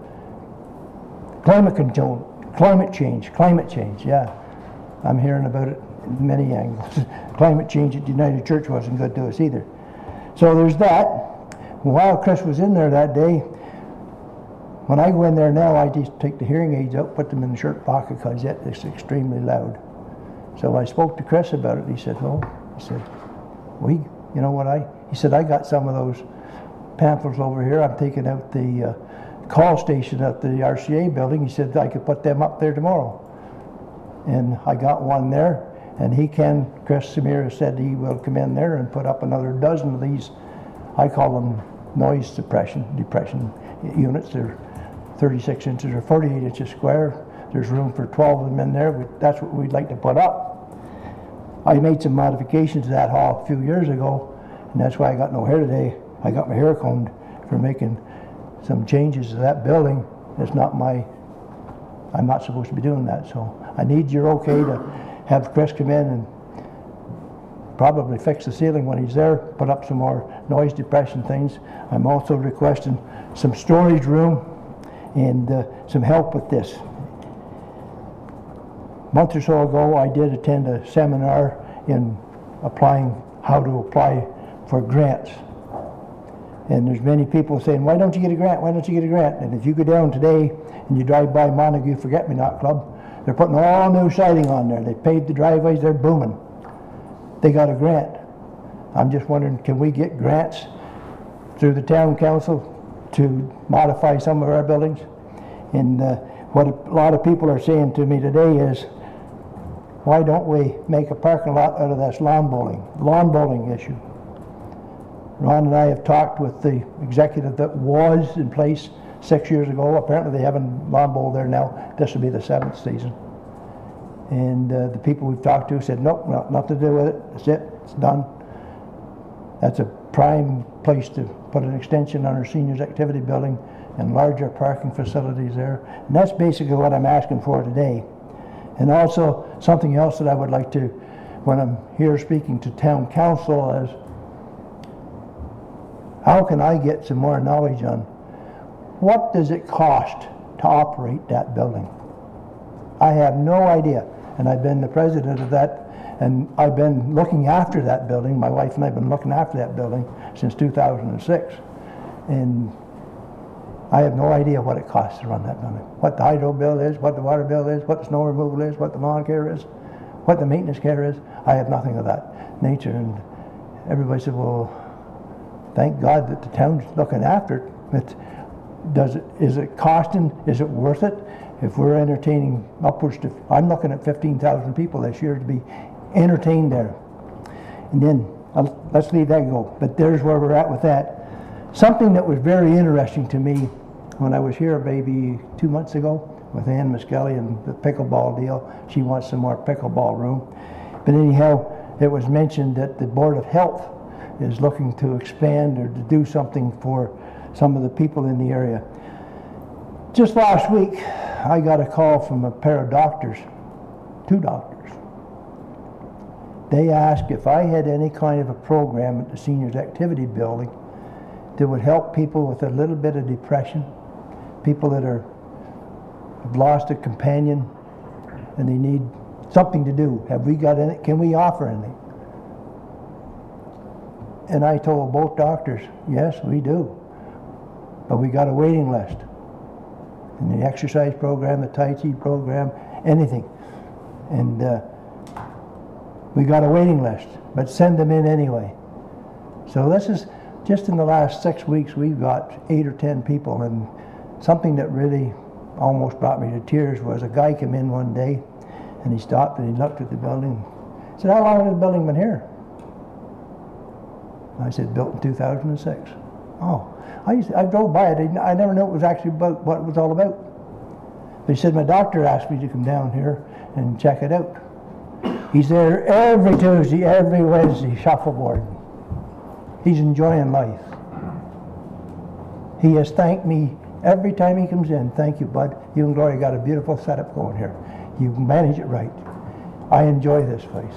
climate change, yeah. I'm hearing about it in many angles. Climate change at United Church wasn't good to us either. So there's that. While Chris was in there that day, when I go in there now, I just take the hearing aids out, put them in the shirt pocket because it's extremely loud. So I spoke to Chris about it. He said, you know what, he said, I got some of those pamphlets over here. I'm taking out the call station at the RCA building. He said I could put them up there tomorrow. And I got one there, and Chris Samira said he will come in there and put up another dozen of these, I call them noise depression units. They're 36 inches or 48 inches square. There's room for 12 of them in there. That's what we'd like to put up. I made some modifications to that hall a few years ago, and that's why I got no hair today. I got my hair combed for making some changes to that building. I'm not supposed to be doing that, so I need your okay to have Chris come in and probably fix the ceiling when he's there, put up some more noise depression things. I'm also requesting some storage room and some help with this. A month or so ago, I did attend a seminar in how to apply for grants. And there's many people saying, why don't you get a grant? Why don't you get a grant? And if you go down today and you drive by Montague Forget-Me-Not Club, they're putting all new siding on there. They paved the driveways, they're booming. They got a grant. I'm just wondering, can we get grants through the town council to modify some of our buildings? And what a lot of people are saying to me today is, why don't we make a parking lot out of this lawn bowling issue? Ron and I have talked with the executive that was in place 6 years ago. Apparently they haven't lawn bowl there now. This will be the 7th season. And the people we've talked to said, nope, nothing to do with it. That's it. It's done. That's a prime place to put an extension on our seniors activity building and larger parking facilities there. And that's basically what I'm asking for today. And also something else that I would like to, when I'm here speaking to town council, is how can I get some more knowledge on what does it cost to operate that building? I have no idea. And I've been the president of that, and I've been looking after that building. My wife and I have been looking after that building since 2006. And I have no idea what it costs to run that building. What the hydro bill is, what the water bill is, what the snow removal is, what the lawn care is, what the maintenance care is. I have nothing of that nature. And everybody said, well, thank God that the town's looking after it. Is it costing? Is it worth it? If we're entertaining upwards to, I'm looking at 15,000 people this year to be entertained there. And then, let's leave that go. But there's where we're at with that. Something that was very interesting to me when I was here maybe 2 months ago with Ann Miskelly and the pickleball deal. She wants some more pickleball room. But anyhow, it was mentioned that the Board of Health is looking to expand or to do something for some of the people in the area. Just last week, I got a call from a pair of doctors, 2 doctors. They asked if I had any kind of a program at the Seniors Activity Building that would help people with a little bit of depression, people that have lost a companion and they need something to do. Have we got any? Can we offer anything? And I told both doctors, yes, we do. But we got a waiting list. In the exercise program, the Tai Chi program, anything. And we got a waiting list, but send them in anyway. So this is, just in the last 6 weeks, we've got 8 or 10 people. And something that really almost brought me to tears was a guy came in one day and he stopped and he looked at the building. He said, how long has the building been here? I said, built in 2006. Oh, I drove by it. I never knew it was actually about what it was all about. But he said, my doctor asked me to come down here and check it out. He's there every Tuesday, every Wednesday, shuffleboard. He's enjoying life. He has thanked me every time he comes in. Thank you, bud. You and Gloria got a beautiful setup going here. You manage it right. I enjoy this place.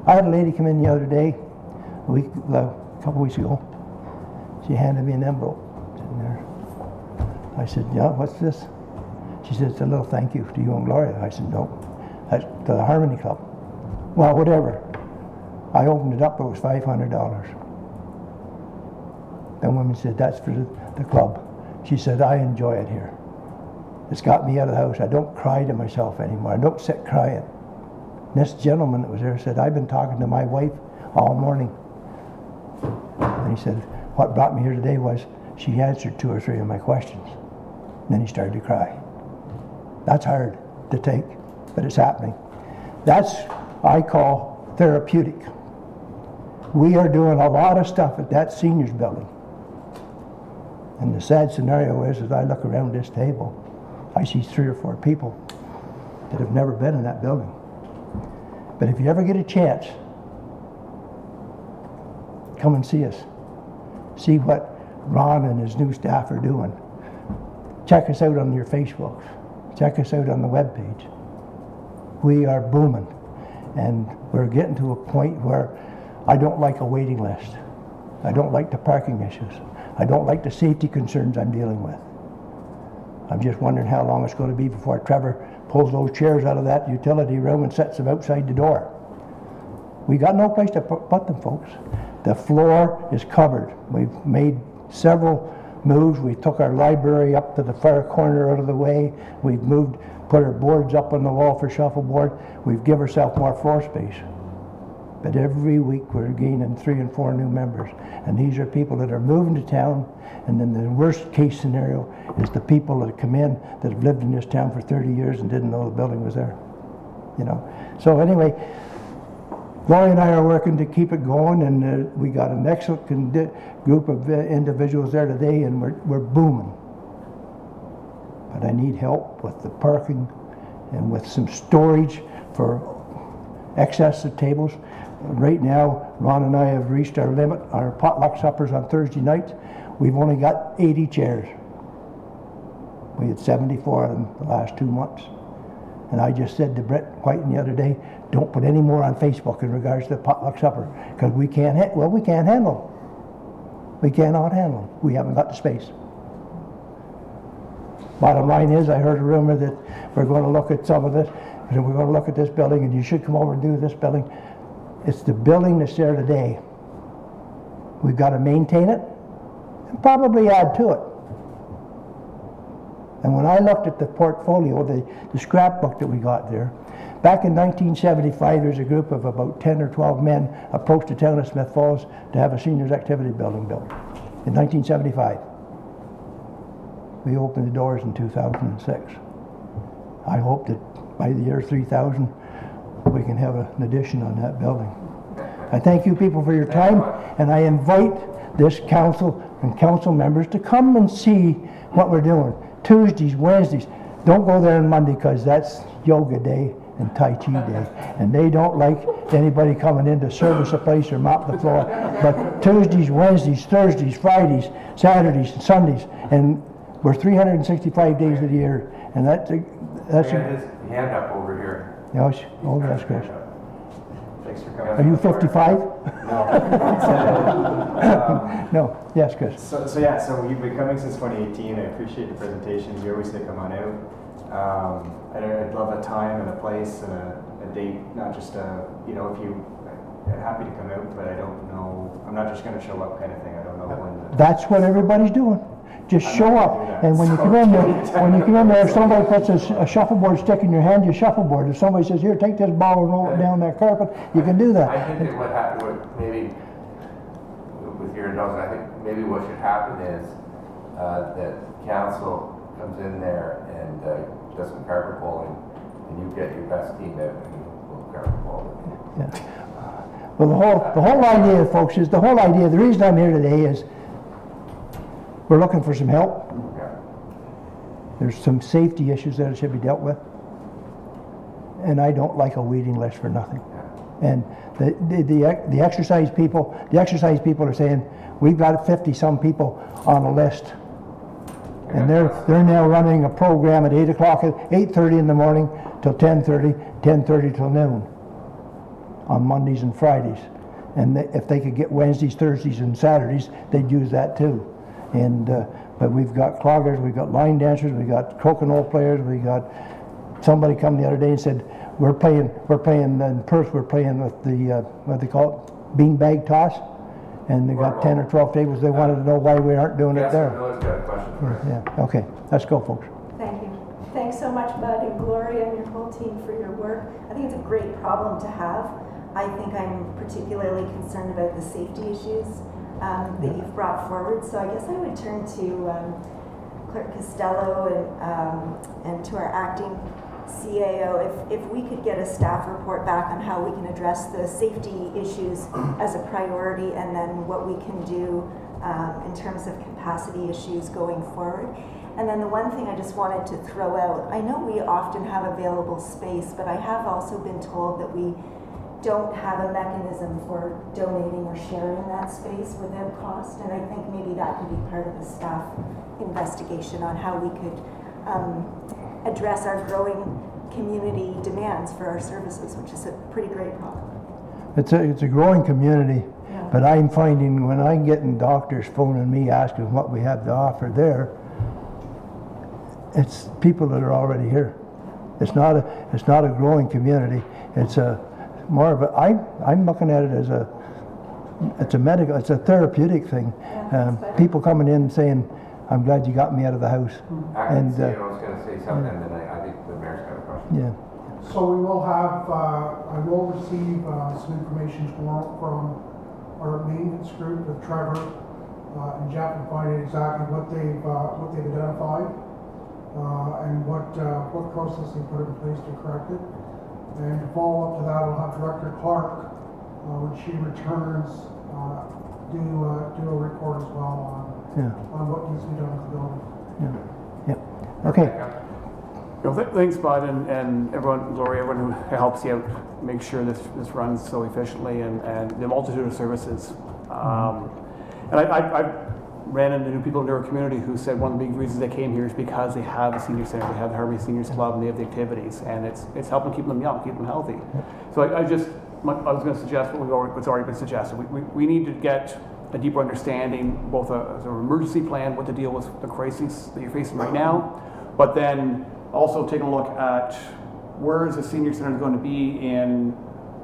I had a lady come in the other day, a couple weeks ago. She handed me an envelope sitting there. I said, yeah, what's this? She said, it's a little thank you to you and Gloria. I said, no, that's to the Harmony Club. Well, whatever. I opened it up, it was $500. The woman said, that's for the club. She said, I enjoy it here. It's got me out of the house. I don't cry to myself anymore. I don't sit crying. And this gentleman that was there said, I've been talking to my wife all morning. And he said, what brought me here today was she answered 2 or 3 of my questions. And then he started to cry. That's hard to take, but it's happening. That's, I call, therapeutic. We are doing a lot of stuff at that seniors building. And the sad scenario is, as I look around this table, I see 3 or 4 people that have never been in that building. But if you ever get a chance, come and see us. See what Ron and his new staff are doing. Check us out on your Facebooks. Check us out on the webpage. We are booming. And we're getting to a point where I don't like a waiting list. I don't like the parking issues. I don't like the safety concerns I'm dealing with. I'm just wondering how long it's going to be before Trevor pulls those chairs out of that utility room and sets them outside the door. We got no place to put them, folks. The floor is covered. We've made several moves. We took our library up to the far corner out of the way. We've moved, put our boards up on the wall for shuffleboard. We've given ourselves more floor space. But every week we're gaining 3 and 4 new members. And these are people that are moving to town. And then the worst case scenario is the people that come in that have lived in this town for 30 years and didn't know the building was there. You know. So anyway, Gloria and I are working to keep it going, and we got an excellent group of individuals there today, and we're booming. But I need help with the parking and with some storage for excess of tables. Right now, Ron and I have reached our limit. Our potluck suppers on Thursday nights, we've only got 80 chairs. We had 74 of them the last 2 months. And I just said to Brett Whiten the other day, don't put any more on Facebook in regards to the potluck supper, because we can't handle them. We cannot handle them. We haven't got the space. Bottom line is, I heard a rumor that we're going to look at some of this, and we're going to look at this building, and you should come over and do this building. It's the building that's there today. We've got to maintain it and probably add to it. And when I looked at the portfolio, the scrapbook that we got there, back in 1975, there's a group of about 10 or 12 men approached the town of Smith Falls to have a seniors activity building built in 1975. We opened the doors in 2006. I hope that by the year 3000, we can have an addition on that building. I thank you people for your time, and I invite this council and council members to come and see what we're doing. Tuesdays, Wednesdays. Don't go there on Monday because that's yoga day and Tai Chi day. And they don't like anybody coming in to service a place or mop the floor. But Tuesdays, Wednesdays, Thursdays, Fridays, Saturdays, and Sundays. And we're 365 days of the year. And that's He had his hand up over here. yes, oh, that's good. Thanks for coming. Are you 55? No. No, yes, good. So you've been coming since 2018. I appreciate the presentations. You always say come on out. I'd love a time and a place and a date, not just if you happy to come out, but I don't know. I'm not just going to show up kind of thing. I don't know when. That's what everybody's doing. Just I'm show not up. gonna do that. And when you come in there, if somebody puts a shuffleboard stick in your hand, you shuffleboard. If somebody says, here, take this ball and roll it down that carpet, you can do I that. think that what happened, maybe with your indulgence, I think maybe what should happen is that council comes in there and does some carpet bowling, and you get your best team out and we'll carpet bowl. Yeah. Well, the whole idea, folks, is the reason I'm here today is we're looking for some help. Yeah. There's some safety issues that should be dealt with. And I don't like a waiting list for nothing. And the exercise people are saying, we've got 50-some people on a list. And they're now running a program at 8 o'clock, 8:30 in the morning till 10:30, 10:30 till noon on Mondays and Fridays. And if they could get Wednesdays, Thursdays, and Saturdays, they'd use that too. And but we've got cloggers, we've got line dancers, we've got crokinole players, we got somebody come the other day and said we're playing in Perth. We're playing with the what they call it, beanbag toss, and they got 10 or 12 tables. They wanted to know why we aren't doing it there. Miller's got a question for us. Yeah. Okay. Let's go, folks. Thank you. Thanks so much, Bud and Gloria and your whole team for your work. I think it's a great problem to have. I think I'm particularly concerned about the safety issues that you've brought forward. So I guess I would turn to Clerk Costello and to our acting CAO. If we could get a staff report back on how we can address the safety issues as a priority, and then what we can do in terms of capacity issues going forward. And then the one thing I just wanted to throw out, I know we often have available space, but I have also been told that we don't have a mechanism for donating or sharing that space without cost, and I think maybe that could be part of a staff investigation on how we could address our growing community demands for our services, which is a pretty great problem. It's a growing community, Yeah. but I'm finding when I'm getting doctors phoning me asking what we have to offer there, it's people that are already here. It's not a growing community. It's more of a. I'm looking at it as it's a therapeutic thing. People coming in saying, "I'm glad you got me out of the house." Acting CEO was going to say something, and then I think the mayor's got a question. Yeah. So we will have, I will receive some information tomorrow from our maintenance group with Trevor and Jeff, and find out exactly what they've identified and what process they put in place to correct it. And to follow up to that, I'll have Director Clark, when she returns, do a report as well on what needs to be done with the building. Yeah. Okay. Well, thanks, Bud, and everyone, Gloria, everyone who helps you out, make sure this runs so efficiently, and the multitude of services. And I ran into new people in our community who said one of the big reasons they came here is because they have a senior center, they have the Harvey Seniors Club, and they have the activities, and it's helping keep them young, keep them healthy. So I was going to suggest what's already been suggested. We need to get a deeper understanding, both as an emergency plan, what to deal with the crises that you're facing right now, but then also take a look at where is the senior center going to be in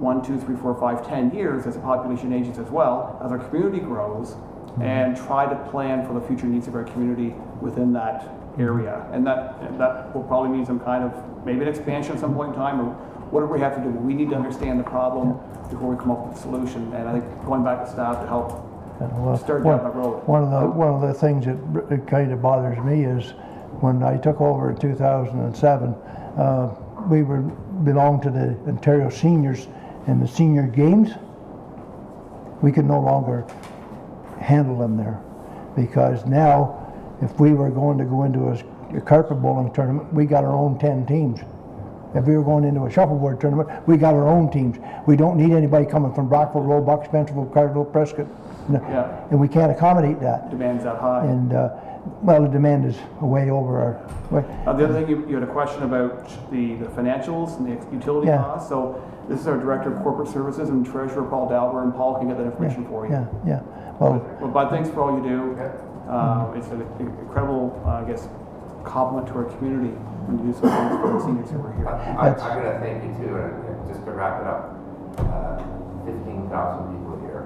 1, 2, 3, 4, 5, 10 years as the population ages as well, as our community grows, and try to plan for the future needs of our community within that area. And that will probably mean some kind of, maybe an expansion at some point in time, or whatever we have to do. We need to understand the problem before we come up with a solution. And I think going back to staff to help Well, start down that road. One of the things that kind of bothers me is when I took over in 2007, we belonged to the Ontario Seniors and the senior games. We could no longer handle them there, because now if we were going to go into a carpet bowling tournament, we got our own 10 teams. If we were going into a shuffleboard tournament, we got our own teams. We don't need anybody coming from Brockville, Roebuck, Spencerville, Cardinal, Prescott. Yeah. And we can't accommodate that. Demand's that high. And, well, the demand is way over our, The other thing, you had a question about the financials and the utility Yeah. costs. So this is our Director of Corporate Services and Treasurer, Paul Dalber, and Paul can get that information for you. yeah. Well, Well, Bud, thanks for all you do. It's an incredible, I guess, compliment to our community when you do some things for the seniors who are here. I'm going to thank you too, and just to wrap it up, 15,000 people here.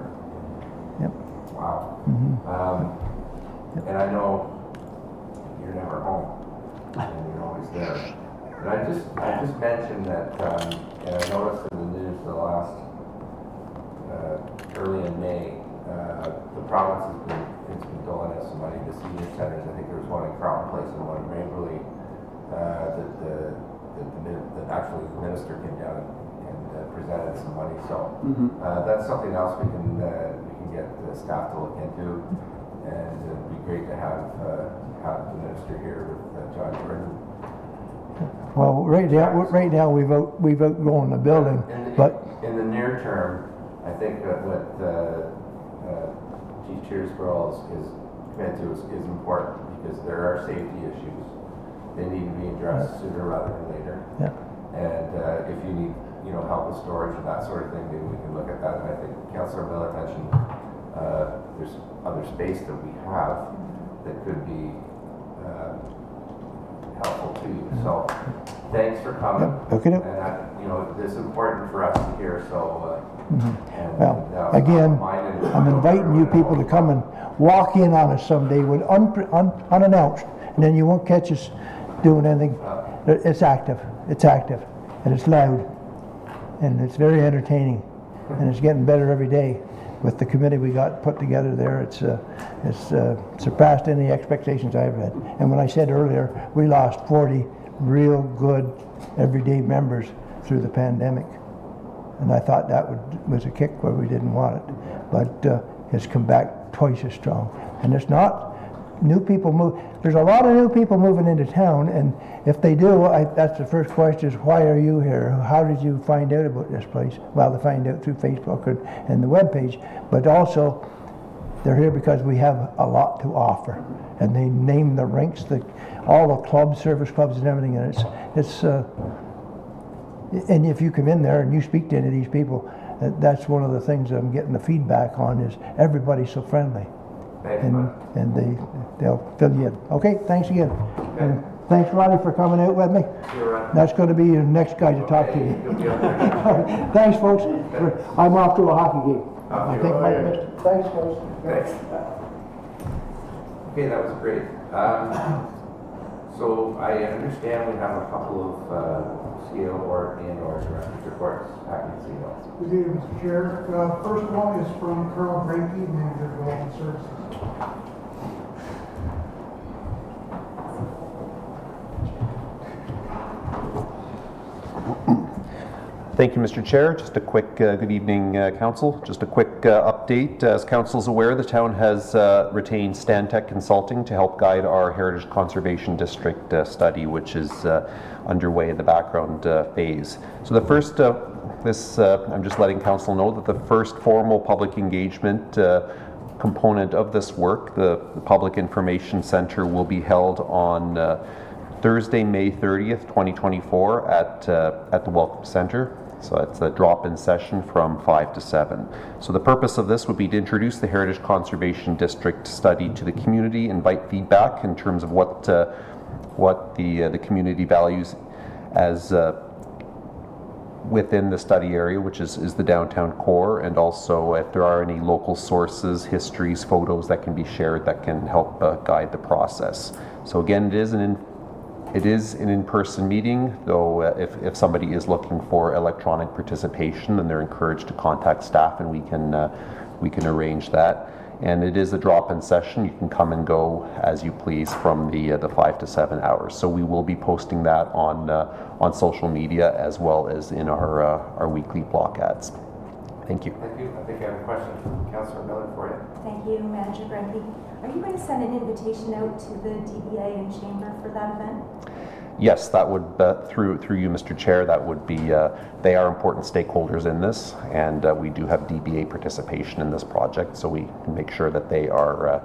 Yep. Wow. Mm-hmm. And I know you're never home, and you're always there. And I just mentioned that, and I noticed in the news the last, early in May, the province has been doling us some money to senior centers. I think there was one in Crown Place and one in Waverly, that actually the minister came down and presented some money. So that's something else we can get the staff to look into, and it'd be great to have the minister here with John Jordan. well, right now we've outgrown the building, but In the near term, I think that what Chief Cheersborough is committed to is important, because there are safety issues. They need to be addressed sooner rather than later. Yeah. And if you need, help with storage and that sort of thing, maybe we can look at that. And I think Councillor Miller mentioned there's other space that we have that could be helpful to you. So thanks for coming. Okay. And this is important for us to hear. So. Well, again, I'm inviting you people to come and walk in on us someday with unannounced, and then you won't catch us doing anything. It's active, and it's loud, and it's very entertaining, and it's getting better every day. With the committee we got put together there, it's surpassed any expectations I've had. And when I said earlier, we lost 40 real good everyday members through the pandemic. And I thought that was a kick where we didn't want it. But it's come back twice as strong. And it's not new people move. There's a lot of new people moving into town, and if they do, that's the first question is, why are you here? How did you find out about this place? Well, they find out through Facebook and the webpage, but also they're here because we have a lot to offer. And they name the rinks, all the clubs, service clubs and everything, and it's and if you come in there and you speak to any of these people, that's one of the things I'm getting the feedback on is everybody's so friendly. And they'll fill you in. Okay, thanks again. And thanks, Ronnie, for coming out with me. That's going to be your next guy to talk to you. Thanks, folks. I'm off to a hockey game. I think Mike missed it. Thanks, guys. Thanks. Okay, that was great. So I understand we have a couple of CEO or director's reports. We do, Mr. Chair. First one is from Carl Brakey, Manager of Development Services. Thank you, Mr. Chair. Just a quick good evening, Council. Just a quick update. As Council is aware, the town has retained Stantec Consulting to help guide our Heritage Conservation District study, which is underway in the background phase. So the first, I'm just letting Council know that the first formal public engagement component of this work, the Public Information Centre, will be held on Thursday, May 30th, 2024 at the Welcome Centre. So it's a drop-in session from 5 to 7. So the purpose of this would be to introduce the Heritage Conservation District study to the community, invite feedback in terms of what the, within the study area, which is the downtown core, and also if there are any local sources, histories, photos that can be shared that can help guide the process. So again, it is an in-person meeting, though if somebody is looking for electronic participation, then they're encouraged to contact staff and we can arrange that. And it is a drop-in session. You can come and go as you please from the 5 to 7 hours. So we will be posting that on social media as well as in our weekly block ads. Thank you. Thank you. I think I have a question from Councillor Miller for you. Thank you, Manager Grenke. Are you going to send an invitation out to the DBA and Chamber for that event? Yes, that would, through you, Mr. Chair, that would be, they are important stakeholders in this, and we do have DBA participation in this project, so we can make sure that they are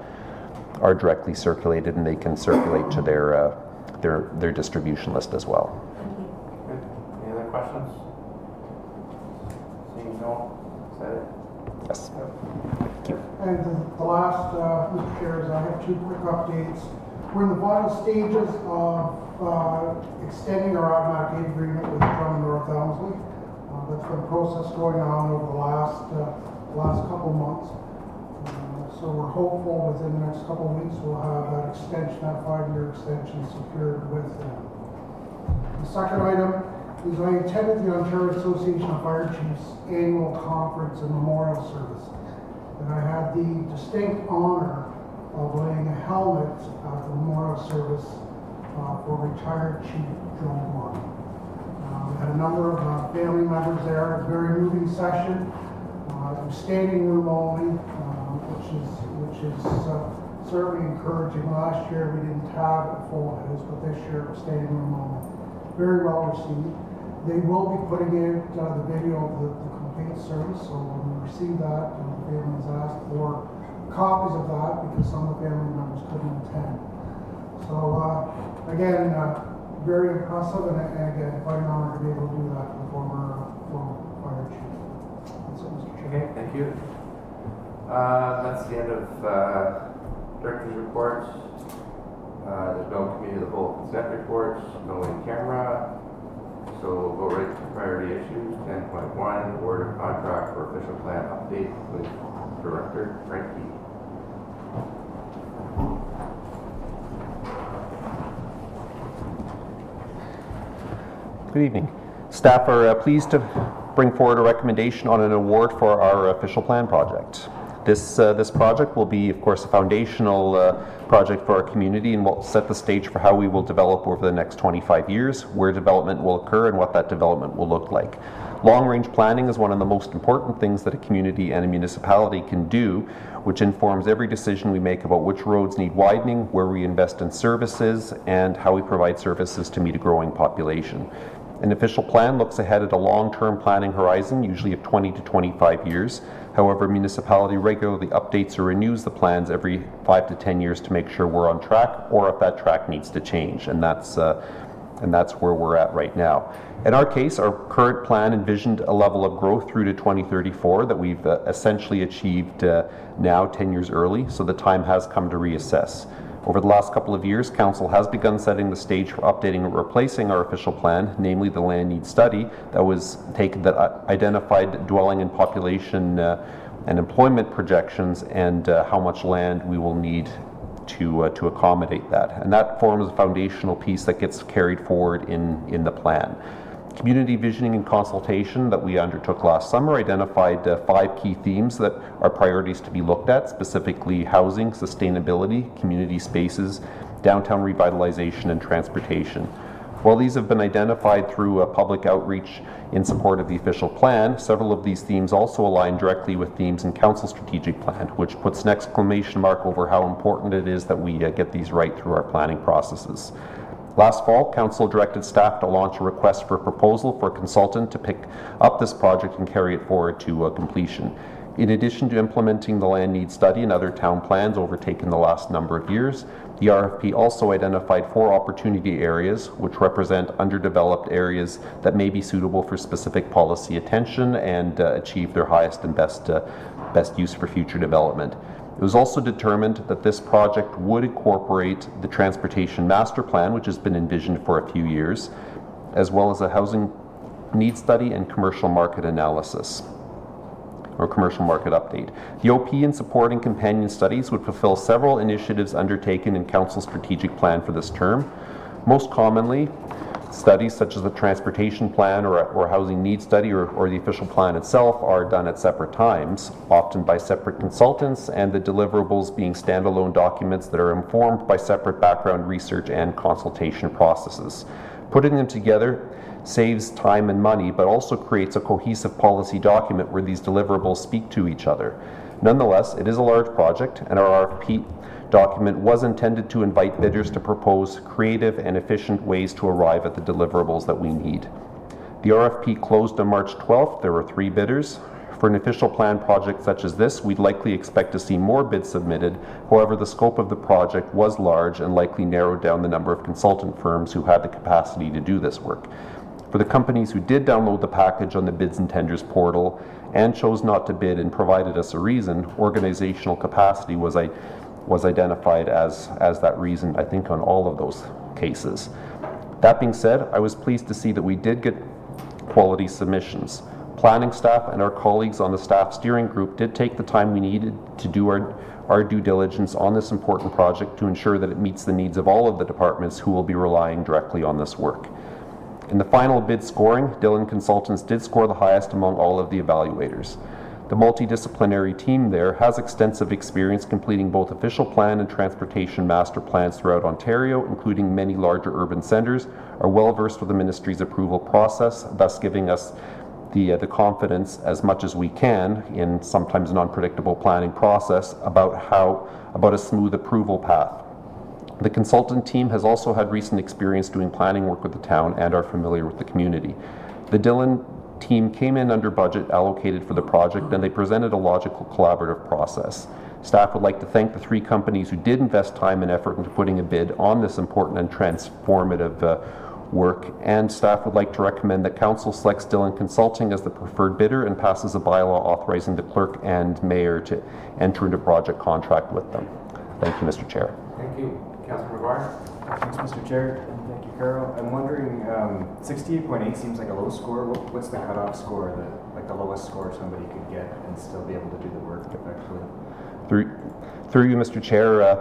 directly circulated and they can circulate to their distribution list as well. Thank you. Good. Any other questions? Seeing no, is that it? Yes. Thank you. And the last, Mr. Chair, is I have 2 quick updates. We're in the final stages of extending our automatic aid agreement with Drummond North Elmsley. That's been a process going on over the last couple months. So we're hopeful within the next couple of weeks we'll have that extension, that 5-year extension secured with them. The second item is I attended the Ontario Association of Fire Chiefs annual conference and memorial service. And I had the distinct honor of laying a helmet at the memorial service for retired Chief Joe Moore. We had a number of family members there. A very moving session. It was standing room only, which is certainly encouraging. Last year we didn't have a full house, but this year it was standing room only. Very well received. They will be putting in the video of the complete service, so when we receive that, the families asked for copies of that because some of the family members couldn't attend. So again, very impressive, and again, quite an honor to be able to do that for the former fire chief. That's it, Mr. Chair. Okay, thank you. That's the end of director's reports. There's no committee of the whole consent reports, no in camera. So we'll go right to priority issues. 10.1, award of contract for official plan update with Director Frankie. Good evening. Staff are pleased to bring forward a recommendation on an award for our official plan project. This project will be, of course, a foundational project for our community and will set the stage for how we will develop over the next 25 years, where development will occur and what that development will look like. Long-range planning is one of the most important things that a community and a municipality can do, which informs every decision we make about which roads need widening, where we invest in services, and how we provide services to meet a growing population. An official plan looks ahead at a long-term planning horizon, usually of 20 to 25 years. However, municipality regularly updates or renews the plans every 5 to 10 years to make sure we're on track, or if that track needs to change, and that's where we're at right now. In our case, our current plan envisioned a level of growth through to 2034 that we've essentially achieved now 10 years early, so the time has come to reassess. Over the last couple of years, Council has begun setting the stage for updating and replacing our official plan, namely the land need study that was taken that identified dwelling and population and employment projections and how much land we will need to accommodate that. And that forms a foundational piece that gets carried forward in the plan. Community visioning and consultation that we undertook last summer identified 5 key themes that are priorities to be looked at, specifically housing, sustainability, community spaces, downtown revitalization, and transportation. While these have been identified through public outreach in support of the official plan, several of these themes also align directly with themes in Council strategic plan, which puts an exclamation mark over how important it is that we get these right through our planning processes. Last fall, Council directed staff to launch a request for proposal for a consultant to pick up this project and carry it forward to completion. In addition to implementing the land need study and other town plans overtaken the last number of years, the RFP also identified 4 opportunity areas which represent underdeveloped areas that may be suitable for specific policy attention and achieve their highest and best use for future development. It was also determined that this project would incorporate the Transportation Master Plan, which has been envisioned for a few years, as well as a housing need study, and commercial market analysis, or commercial market update. The OP in supporting companion studies would fulfill several initiatives undertaken in Council's strategic plan for this term. Most commonly, studies such as the transportation plan or housing needs study or the official plan itself are done at separate times, often by separate consultants, and the deliverables being standalone documents that are informed by separate background research and consultation processes. Putting them together saves time and money, but also creates a cohesive policy document where these deliverables speak to each other. Nonetheless, it is a large project, and our RFP document was intended to invite bidders to propose creative and efficient ways to arrive at the deliverables that we need. The RFP closed on March 12th. There were 3 bidders. For an official plan project such as this, we'd likely expect to see more bids submitted. However, the scope of the project was large and likely narrowed down the number of consultant firms who had the capacity to do this work. For the companies who did download the package on the bids and tenders portal and chose not to bid and provided us a reason, organizational capacity was identified as that reason, I think, on all of those cases. That being said, I was pleased to see that we did get quality submissions. Planning staff and our colleagues on the staff steering group did take the time we needed to do our due diligence on this important project to ensure that it meets the needs of all of the departments who will be relying directly on this work. In the final bid scoring, Dillon Consultants did score the highest among all of the evaluators. The multidisciplinary team there has extensive experience completing both official plan and transportation master plans throughout Ontario, including many larger urban centres, are well versed with the ministry's approval process, thus giving us the confidence as much as we can in sometimes non-predictable planning process about a smooth approval path. The consultant team has also had recent experience doing planning work with the town and are familiar with the community. The Dillon team came in under budget allocated for the project, and they presented a logical collaborative process. Staff would like to thank the 3 companies who did invest time and effort into putting a bid on this important and transformative work, and staff would like to recommend that Council selects Dillon Consulting as the preferred bidder and passes a bylaw authorizing the clerk and mayor to enter into project contract with them. Thank you, Mr. Chair. Thank you. Councilor McGuire? Thanks, Mr. Chair, and thank you, Carol. I'm wondering, 68.8 seems like a low score. What's the cutoff score, the lowest score somebody could get and still be able to do the work effectively? Through you, Mr. Chair,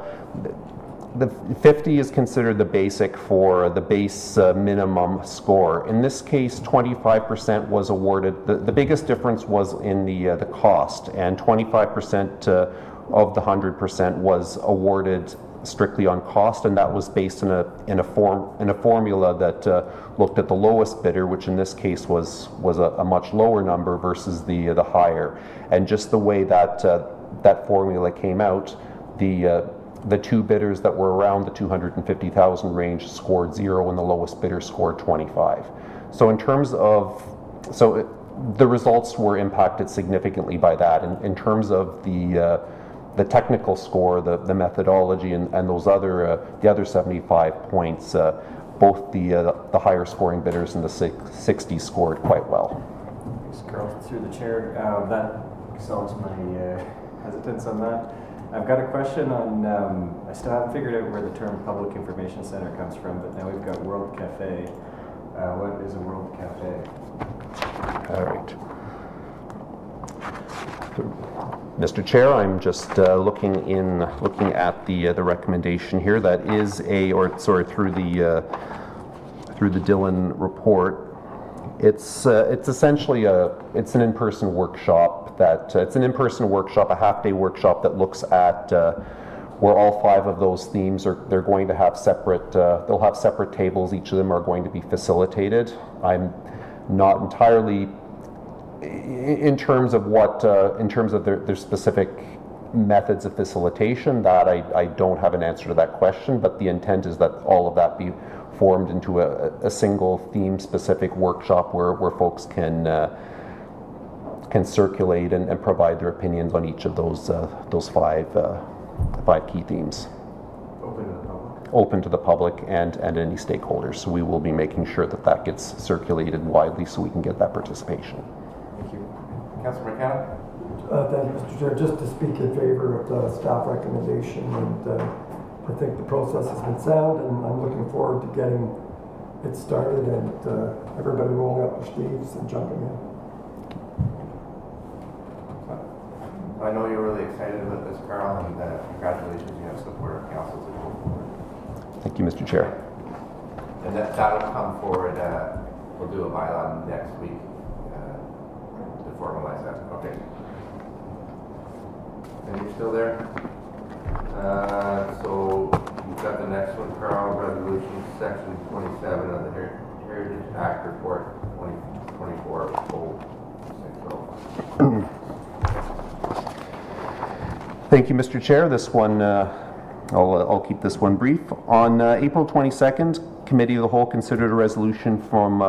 the 50 is considered the basic for the base minimum score. In this case, 25% was awarded. The biggest difference was in the cost, and 25% of the 100% was awarded strictly on cost, and that was based in a formula that looked at the lowest bidder, which in this case was a much lower number versus the higher. And just the way that that formula came out, the 2 bidders that were around the 250,000 range scored 0, and the lowest bidder scored 25. So in terms of the results were impacted significantly by that. In terms of the technical score, the methodology, and those the other 75 points, both the higher scoring bidders and the 60 scored quite well. Thanks, Carl. Through the chair, that solves my hesitance on that. I've got a question on, I still haven't figured out where the term Public Information Center comes from, but now we've got World Cafe. What is a World Cafe? All right. Mr. Chair, I'm just looking at the recommendation here. That is through the Dillon report. It's essentially an in-person workshop a half-day workshop that looks at where all 5 of those themes they're going to have separate. They'll have separate tables. Each of them are going to be facilitated. I'm not entirely in terms of their specific methods of facilitation, that I don't have an answer to that question, but the intent is that all of that be formed into a single theme specific workshop where folks can circulate and provide their opinions on each of those 5 key themes. Open to the public and any stakeholders. So we will be making sure that gets circulated widely so we can get that participation. Thank you. Councilor McKenna? Thank you, Mr. Chair. Just to speak in favor of the staff recommendation, and I think the process has been sound, and I'm looking forward to getting it started and everybody rolling up their sleeves and jumping in. I know you're really excited about this, Carl, and congratulations, you have support of council to go forward. Thank you, Mr. Chair. And that'll come forward, we'll do a bylaw next week to formalize that. Okay. And you're still there? So you've got the next one, Carl, resolution section 27 of the Heritage Act report 2024-060. Thank you, Mr. Chair. This one, I'll keep this one brief. On April 22nd, Committee of the Whole considered a resolution from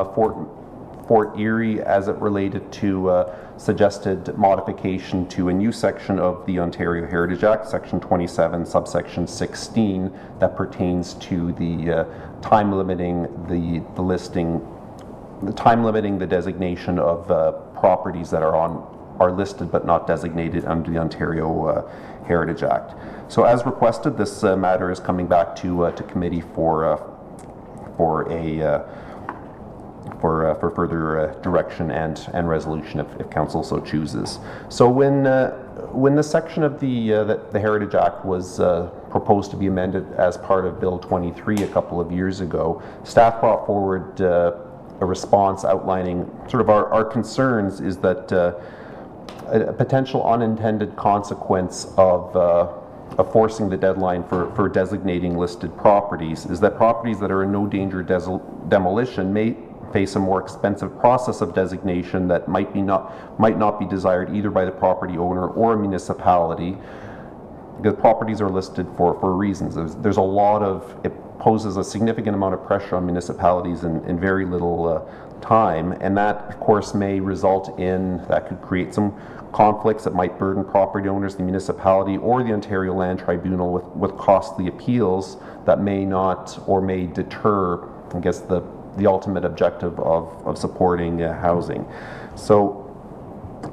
Fort Erie as it related to suggested modification to a new section of the Ontario Heritage Act, Section 27, subsection 16, that pertains to the time limiting the listing, the time limiting the designation of properties that are listed but not designated under the Ontario Heritage Act. So as requested, this matter is coming back to committee for further direction and resolution if council so chooses. So when the section of the Heritage Act was proposed to be amended as part of Bill 23 a couple of years ago, staff brought forward a response outlining sort of our concerns is that a potential unintended consequence of forcing the deadline for designating listed properties is that properties that are in no danger of demolition may face a more expensive process of designation that might not be desired either by the property owner or a municipality, because properties are listed for reasons. There's a lot of, it poses a significant amount of pressure on municipalities in very little time, and that of course may result in, that could create some conflicts that might burden property owners, the municipality, or the Ontario Land Tribunal with costly appeals that may not or may deter, I guess, the ultimate objective of supporting housing. So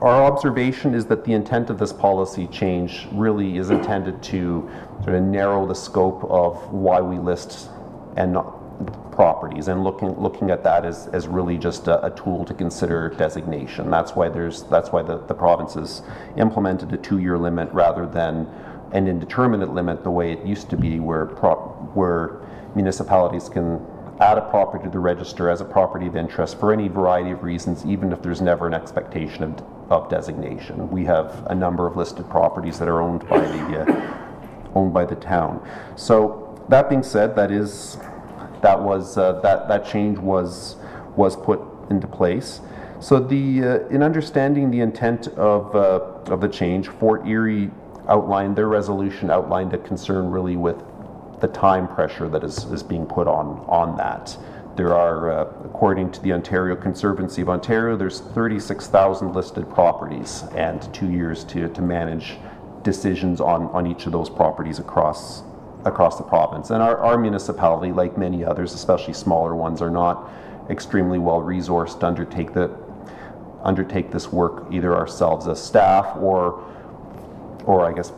our observation is that the intent of this policy change really is intended to sort of narrow the scope of why we list and not properties, and looking at that as really just a tool to consider designation. That's why the province has implemented a 2-year limit rather than an indeterminate limit the way it used to be, where municipalities can add a property to the register as a property of interest for any variety of reasons, even if there's never an expectation of designation. We have a number of listed properties that are owned by the town. So that being said, that change was put into place. So in understanding the intent of the change, Fort Erie their resolution outlined a concern really with the time pressure that is being put on that. There are, according to the Ontario Conservancy of Ontario, there's 36,000 listed properties and 2 years to manage decisions on each of those properties across the province. And our municipality, like many others, especially smaller ones, are not extremely well resourced to undertake this work either ourselves as staff or I guess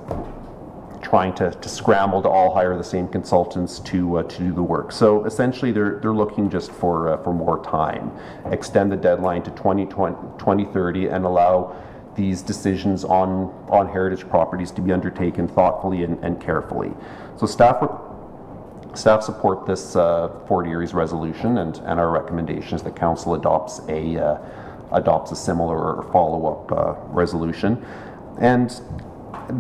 trying to scramble to all hire the same consultants to do the work. So essentially they're looking just for more time, extend the deadline to 2030 and allow these decisions on heritage properties to be undertaken thoughtfully and carefully. So staff support this Fort Erie's resolution, and our recommendation is that council adopts a similar or follow-up resolution. And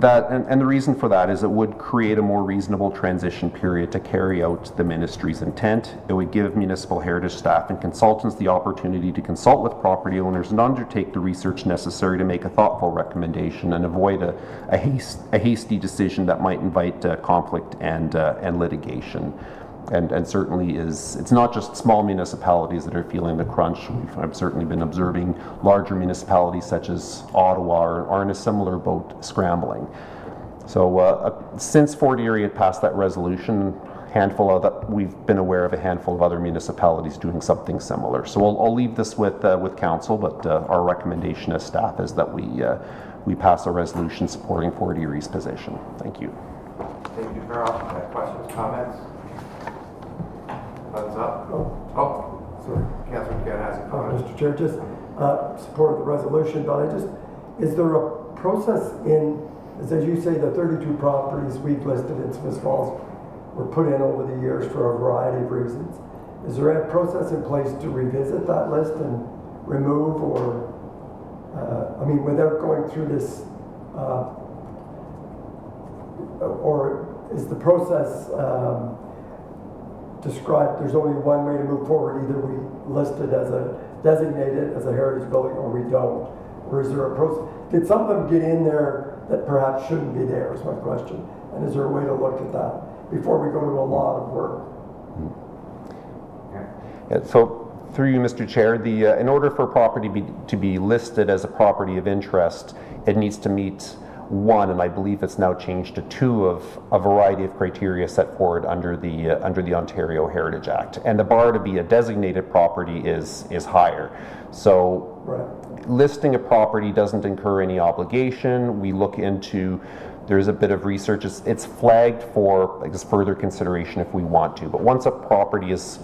the reason for that is it would create a more reasonable transition period to carry out the ministry's intent. It would give municipal heritage staff and consultants the opportunity to consult with property owners and undertake the research necessary to make a thoughtful recommendation and avoid a hasty decision that might invite conflict and litigation. And certainly it's not just small municipalities that are feeling the crunch. I've certainly been observing larger municipalities such as Ottawa are in a similar boat, scrambling. So since Fort Erie had passed that resolution, we've been aware of a handful of other municipalities doing something similar. So I'll leave this with council, but our recommendation as staff is that we pass a resolution supporting Fort Erie's position. Thank you. Thank you, Carl. Questions, comments? Thumbs up? Oh, Oh, sorry. Councillor Ken has a comment. Mr. Chair, just support the resolution, but is there a process as you say, the 32 properties we've listed in Smith Falls were put in over the years for a variety of reasons. Is there a process in place to revisit that list and remove without going through this, or is the process described, there's only one way to move forward, either we list it as designated as a heritage building or we don't? Or is there a process? Did some of them get in there that perhaps shouldn't be there is my question. And is there a way to look at that before we go to a lot of work? Yeah, so through you, Mr. Chair, in order for a property to be listed as a property of interest, it needs to meet one, and I believe it's now changed to two, of a variety of criteria set forward under the Ontario Heritage Act. And the bar to be a designated property is higher. So Right. listing a property doesn't incur any obligation. We look into, there's a bit of research. It's flagged for, I guess, further consideration if we want to. But once a property is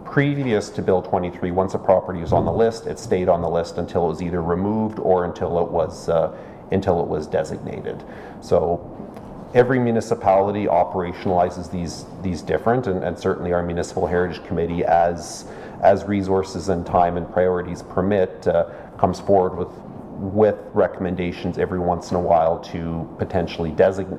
previous to Bill 23, once a property is on the list, it stayed on the list until it was either removed or until it was designated. So every municipality operationalizes these different, and certainly our Municipal Heritage Committee, as resources and time and priorities permit, comes forward with recommendations every once in a while to potentially designate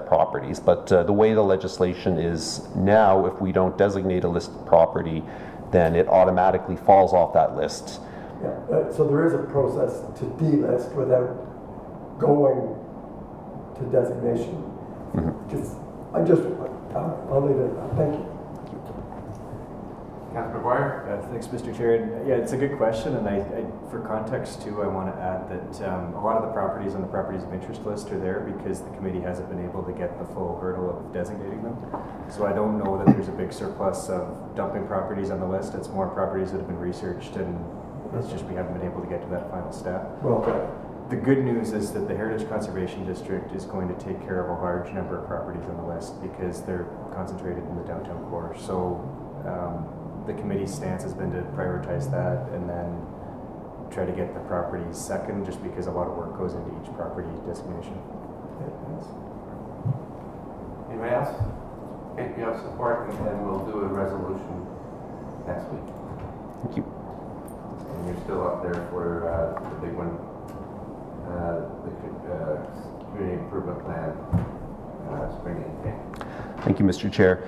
properties. But the way the legislation is now, if we don't designate a listed property, then it automatically falls off that list. Yeah, so there is a process to delist without going to designation. Mm-hmm. I'll leave it at that. Thank you. Councillor McGuire? Thanks, Mr. Chair. And, yeah, it's a good question, and I for context too, I want to add that a lot of the properties on the properties of interest list are there because the committee hasn't been able to get the full hurdle of designating them. So I don't know that there's a big surplus of dumping properties on the list. It's more properties that have been researched, and it's just we haven't been able to get to that final step. Well, The good news is that the Heritage Conservation District is going to take care of a large number of properties on the list because they're concentrated in the downtown core. So the committee's stance has been to prioritize that and then try to get the properties second, just because a lot of work goes into each property designation. Anybody else? Okay, you have support, and then we'll do a resolution next week. Thank you. And you're still up there for the big one, the community improvement plan, spring intake. Thank you, Mr. Chair.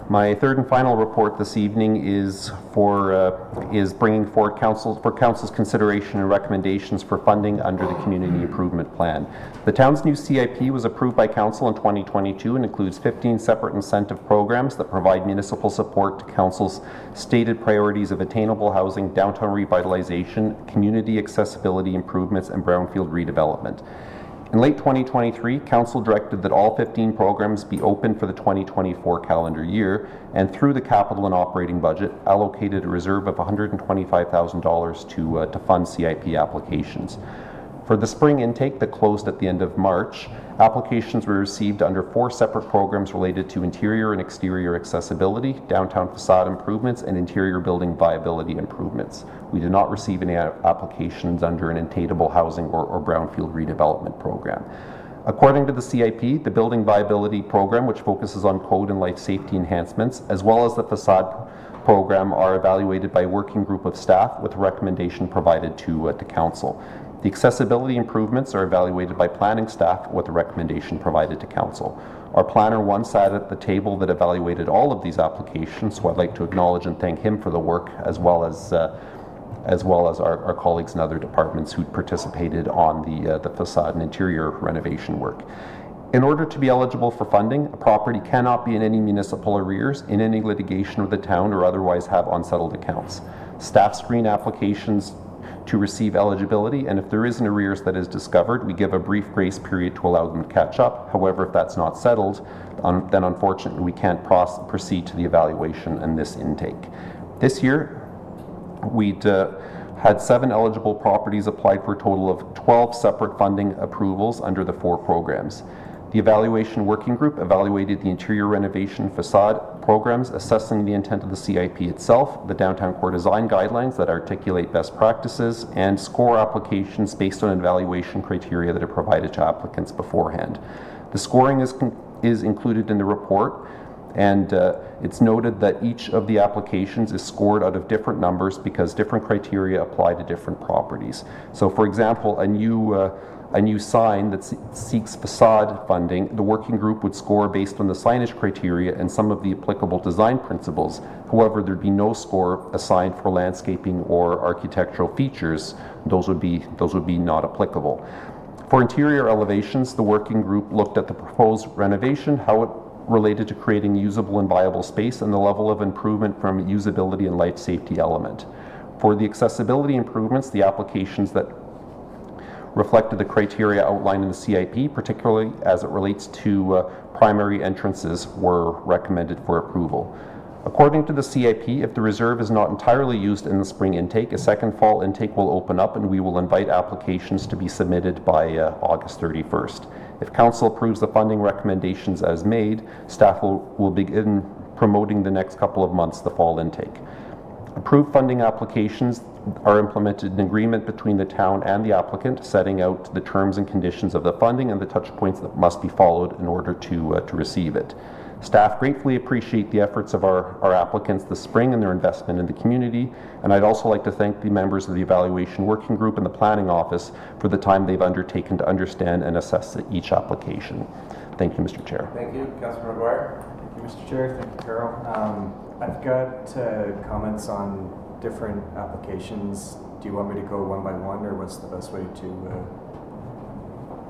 My third and final report this evening is bringing forward council's consideration and recommendations for funding under the Community Improvement Plan. The town's new CIP was approved by council in 2022 and includes 15 separate incentive programs that provide municipal support to council's stated priorities of attainable housing, downtown revitalization, community accessibility improvements, and brownfield redevelopment. In late 2023, Council directed that all 15 programs be open for the 2024 calendar year, and through the capital and operating budget, allocated a reserve of $125,000 to fund CIP applications. For the spring intake that closed at the end of March, applications were received under 4 separate programs related to interior and exterior accessibility, downtown facade improvements, and interior building viability improvements. We did not receive any applications under an attainable housing or brownfield redevelopment program. According to the CIP, the building viability program, which focuses on code and life safety enhancements, as well as the facade program, are evaluated by a working group of staff with a recommendation provided to council. The accessibility improvements are evaluated by planning staff with a recommendation provided to council. Our planner once sat at the table that evaluated all of these applications, so I'd like to acknowledge and thank him for the work, as well as our colleagues in other departments who participated on the facade and interior renovation work. In order to be eligible for funding, a property cannot be in any municipal arrears, in any litigation with the town, or otherwise have unsettled accounts. Staff screen applications to receive eligibility, and if there is an arrears that is discovered, we give a brief grace period to allow them to catch up. However, if that's not settled, then unfortunately we can't proceed to the evaluation and this intake. This year, we'd had 7 eligible properties applied for a total of 12 separate funding approvals under the 4 programs. The evaluation working group evaluated the interior renovation facade programs, assessing the intent of the CIP itself, the downtown core design guidelines that articulate best practices, and score applications based on evaluation criteria that are provided to applicants beforehand. The scoring is included in the report, and it's noted that each of the applications is scored out of different numbers because different criteria apply to different properties. So for example, a new sign that seeks facade funding, the working group would score based on the signage criteria and some of the applicable design principles. However, there'd be no score assigned for landscaping or architectural features. Those would be not applicable. For interior elevations, the working group looked at the proposed renovation, how it related to creating usable and viable space, and the level of improvement from usability and life safety element. For the accessibility improvements, the applications that reflected the criteria outlined in the CIP, particularly as it relates to primary entrances, were recommended for approval. According to the CIP, if the reserve is not entirely used in the spring intake, a second fall intake will open up and we will invite applications to be submitted by August 31st. If Council approves the funding recommendations as made, staff will begin promoting the next couple of months the fall intake. Approved funding applications are implemented in agreement between the town and the applicant, setting out the terms and conditions of the funding and the touch points that must be followed in order to receive it. Staff gratefully appreciate the efforts of our applicants this spring and their investment in the community, and I'd also like to thank the members of the evaluation working group and the planning office for the time they've undertaken to understand and assess each application. Thank you, Mr. Chair. Thank you. Councillor McGuire. Thank you, Mr. Chair. Thank you, Carol. I've got comments on different applications. Do you want me to go one by one, or what's the best way to?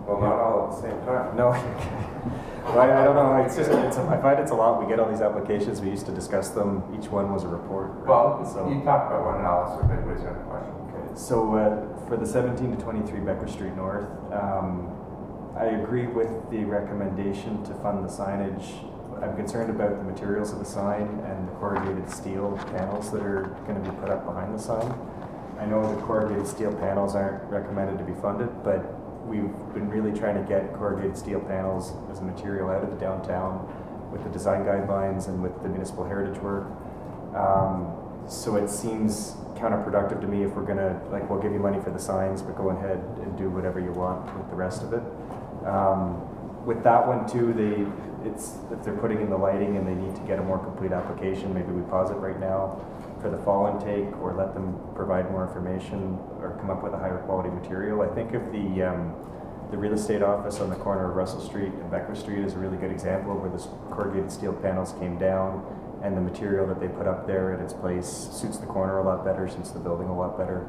Well, not all at the same time. No. Well, I don't know. I find it's a lot. We get all these applications. We used to discuss them. Each one was a report. Right? Well, so you talk about one, and I'll answer if anybody's got a question. Okay. So for the 17 to 23 Becker Street North, I agree with the recommendation to fund the signage. I'm concerned about the materials of the sign and the corrugated steel panels that are going to be put up behind the sign. I know the corrugated steel panels aren't recommended to be funded, but we've been really trying to get corrugated steel panels as a material out of the downtown with the design guidelines and with the municipal heritage work. So it seems counterproductive to me if we're going to, like, we'll give you money for the signs, but go ahead and do whatever you want with the rest of it. With that one too, if they're putting in the lighting and they need to get a more complete application, maybe we pause it right now for the fall intake, or let them provide more information or come up with a higher quality material. I think of the real estate office on the corner of Russell Street and Becker Street is a really good example where the corrugated steel panels came down and the material that they put up there at its place suits the corner a lot better, suits the building a lot better.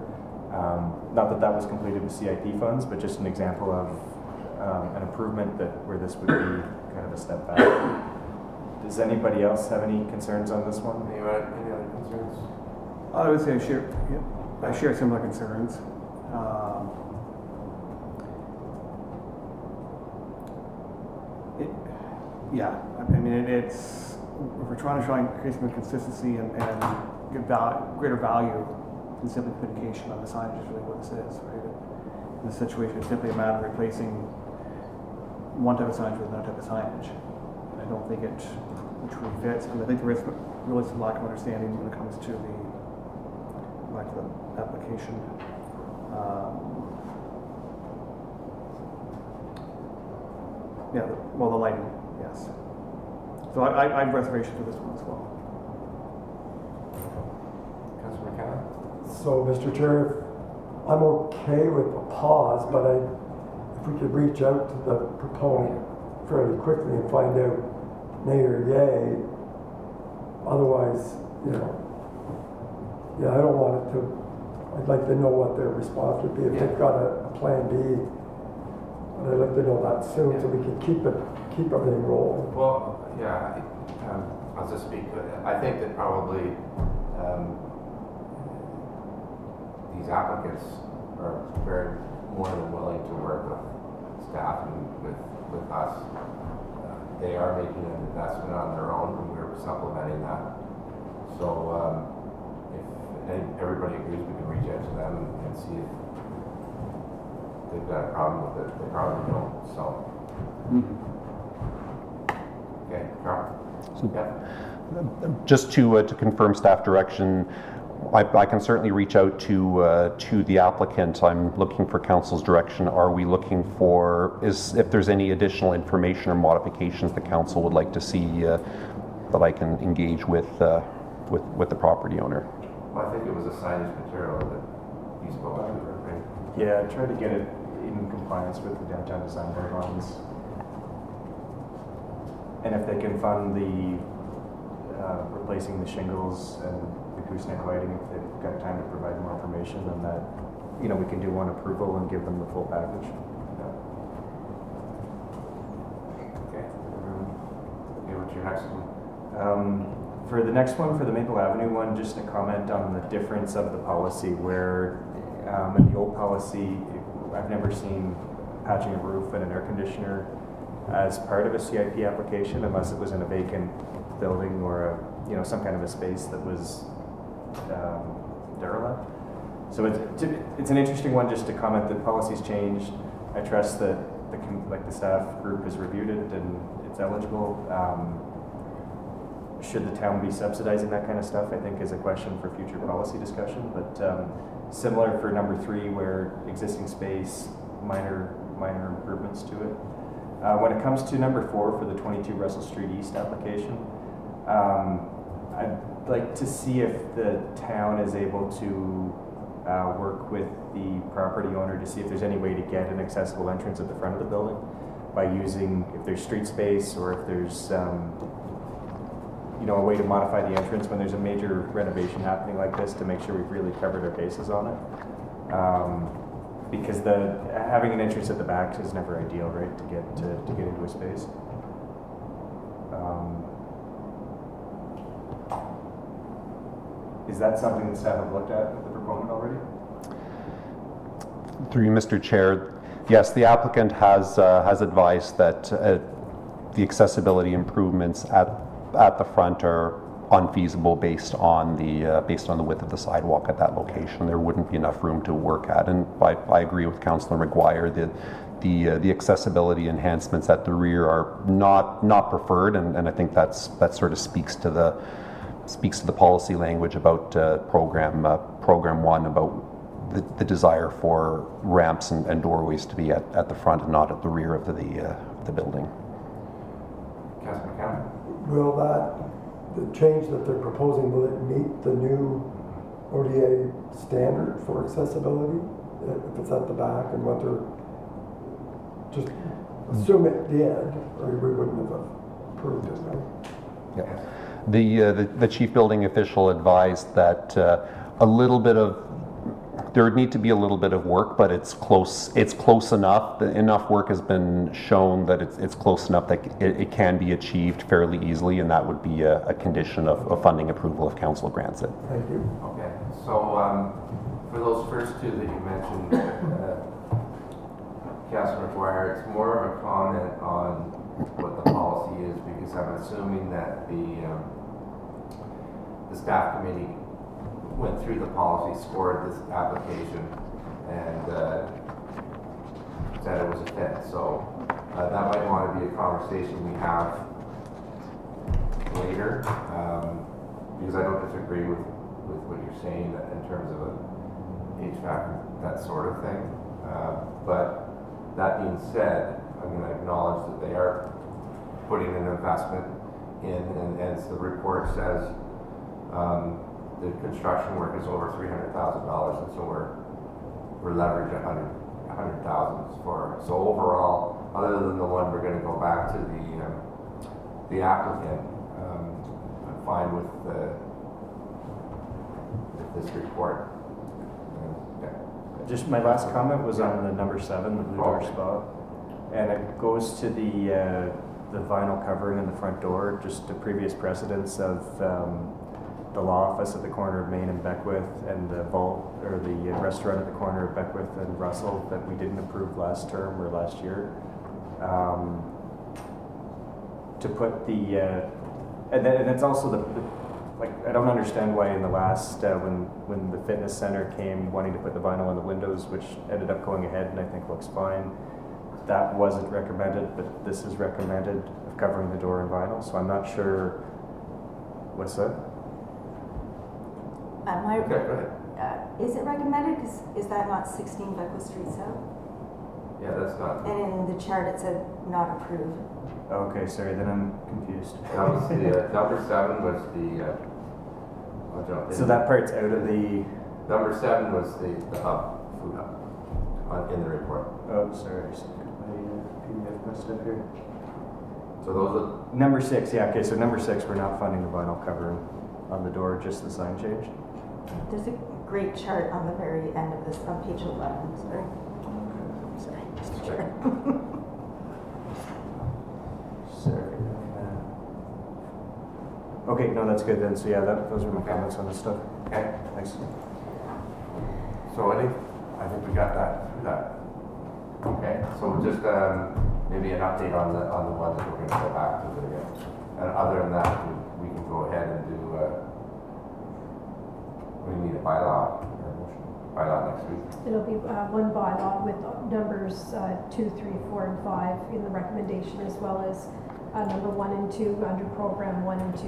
Not that that was completed with CIP funds, but just an example of an improvement where this would be kind of a step back. Does anybody else have any concerns on this one? Any other concerns? I would say I share similar concerns. I mean, it's we're trying to create some consistency and give greater value than simply communication on the signage is really what this is, right? In this situation, it's simply a matter of replacing one type of signage with another type of signage. And I don't think it truly fits. And I think there is really some lack of understanding when it comes to the application. The lighting, yes. So I have reservations for this one as well. Councillor McKenna? So, Mr. Chair, I'm okay with a pause, but if we could reach out to the proponent fairly quickly and find out nay or yay. Otherwise, I don't want it to. I'd like to know what their response would be if they've got a plan B. But I'd like to know that soon so we can keep everything rolling. Well, yeah, I'll just speak to it. I think that probably these applicants are very more than willing to work with staff and with us. They are making an investment on their own, and we're supplementing that. So if everybody agrees, we can reach out to them and see if they've got a problem with it. They probably don't. So. Mm-hmm. Okay, Carl? Yeah. Just to confirm staff direction, I can certainly reach out to the applicant. I'm looking for council's direction. Are we looking for, if there's any additional information or modifications the council would like to see that I can engage with the property owner? Well, I think it was a signage material that you spoke about, right? Yeah, try to get it in compliance with the downtown design guidelines. And if they can fund the replacing the shingles and the gooseneck lighting, if they've got time to provide more information, then that, you know, we can do one approval and give them the full package. Okay. Okay, what's your next one? For the next one, for the Maple Avenue one, just a comment on the difference of the policy where in the old policy, I've never seen patching a roof and an air conditioner as part of a CIP application unless it was in a vacant building or some kind of a space that was derelict. So it's an interesting one just to comment that policy's changed. I trust that the staff group has reviewed it and it's eligible. Should the town be subsidizing that kind of stuff, I think is a question for future policy discussion, but similar for number 3 where existing space, minor improvements to it. When it comes to number 4 for the 22 Russell Street East application, I'd like to see if the town is able to work with the property owner to see if there's any way to get an accessible entrance at the front of the building by using, if there's street space or if there's a way to modify the entrance when there's a major renovation happening like this to make sure we've really covered our bases on it. Because having an entrance at the back is never ideal, right? To get into a space. Is that something that staff have looked at with the proponent already? Through you, Mr. Chair, yes, the applicant has advised that the accessibility improvements at the front are unfeasible based on the width of the sidewalk at that location. There wouldn't be enough room to work at, and I agree with Councillor McGuire that the accessibility enhancements at the rear are not preferred, and I think that sort of speaks to the policy language about program 1 about the desire for ramps and doorways to be at the front and not at the rear of the building. Councilor McCann? Will the change that they're proposing, will it meet the new ODA standard for accessibility? If it's at the back and what they're, just assume it did, or we wouldn't have approved it, right? Yeah. The chief building official advised that there would need to be a little bit of work, but it's close enough. Enough work has been shown that it's close enough that it can be achieved fairly easily, and that would be a condition of funding approval if council grants it. Thank you. Okay, so for those first two that you mentioned, Councilor McGuire, it's more of a comment on what the policy is, because I'm assuming that the staff committee went through the policy, scored this application, and said it was a fit. So that might want to be a conversation we have later, because I don't disagree with what you're saying in terms of HVAC, that sort of thing. But that being said, I'm going to acknowledge that they are putting an investment in, and as the report says, the construction work is over $300,000, and so we're leveraging $100,000 for. So overall, other than the one we're going to go back to the applicant, I'm fine with this report. Just my last comment was on the number 7, the blue door spot, and it goes to the vinyl covering in the front door. Just a previous precedence of the law office at the corner of Main and Beckwith, and the vault or the restaurant at the corner of Beckwith and Russell that we didn't approve last term or last year. To put the and it's also I don't understand why in the last when the fitness center came wanting to put the vinyl on the windows, which ended up going ahead and I think looks fine. That wasn't recommended, but this is recommended. Of covering the door in vinyl, so I'm not sure. What's that? Okay, go ahead. Is it recommended, because is that not 16 Buckle Street South? Yeah, that's not, And in the chart it said not approved. Okay, sorry, then I'm confused. that was the, number 7 was the, oh, John, So that part's out of the. number 7 was the hub, food hub, in the report. Oh, sorry, I just got my PDF messed up here. So those are, Number 6, yeah, okay, so number 6, we're not funding the vinyl covering on the door, just the sign change. There's a great chart on the very end of this, on page 11, sorry. Sorry, Mr. Chair. Sorry. Okay, no, that's good then. So yeah, those are my comments on this stuff. okay, Thanks. so I think we got that, through that. Okay, so just, maybe an update on the one that we're gonna go back to the, and other than that, we can go ahead and do, we need a bylaw, or motion, bylaw next week. It'll be one bylaw with numbers 2, 3, 4, and 5 in the recommendation, as well as number 1 and 2 under program 1 and 2.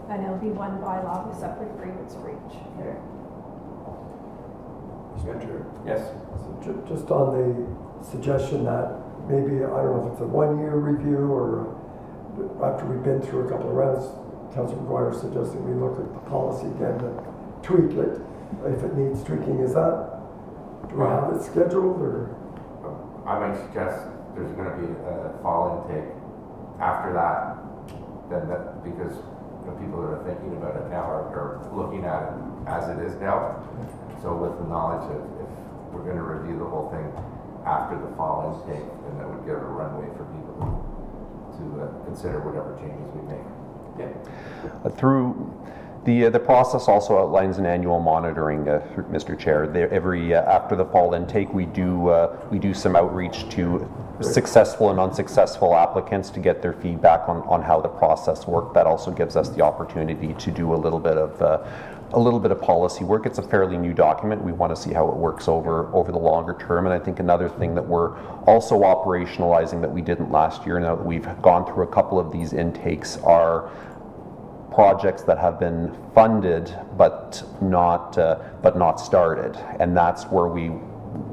And it'll be one bylaw with separate agreements for each. Okay. Mr. Chair. Yes. So just on the suggestion that maybe, I don't know if it's a 1-year review or after we've been through a couple of rounds, Councillor McGuire suggesting we look at the policy again to tweak it if it needs tweaking. Is that, do we have it scheduled or? I might suggest there's gonna be a fall intake after that, then that, because the people that are thinking about it now are looking at it as it is now. So with the knowledge of if we're gonna review the whole thing after the fall intake, then that would give a runway for people to consider whatever changes we make. Yeah. Through the process also outlines an annual monitoring, Mr. Chair. Every after the fall intake, we do some outreach to successful and unsuccessful applicants to get their feedback on how the process worked. That also gives us the opportunity to do a little bit of policy work. It's a fairly new document. We want to see how it works over the longer term. And I think another thing that we're also operationalizing that we didn't last year, now that we've gone through a couple of these intakes, are projects that have been funded but not started, and that's where we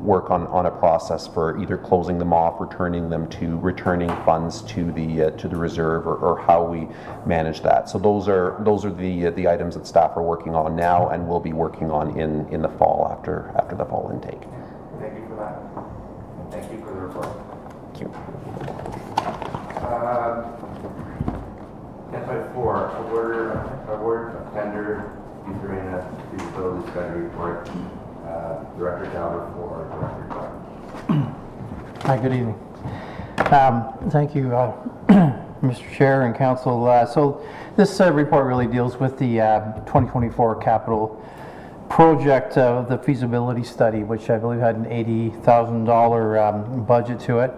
work on a process for either closing them off, returning funds to the reserve, or how we manage that. So those are the items that staff are working on now and will be working on in the fall after the fall intake. Thank you for that. And thank you for the report. Thank you. 10.4, award of tender, Arena feasibility study report. Director Dauber for Director Clark. Hi, good evening. Thank you, Mr. Chair and Council. So this report really deals with the 2024 capital project, the feasibility study, which I believe had an $80,000 budget to it.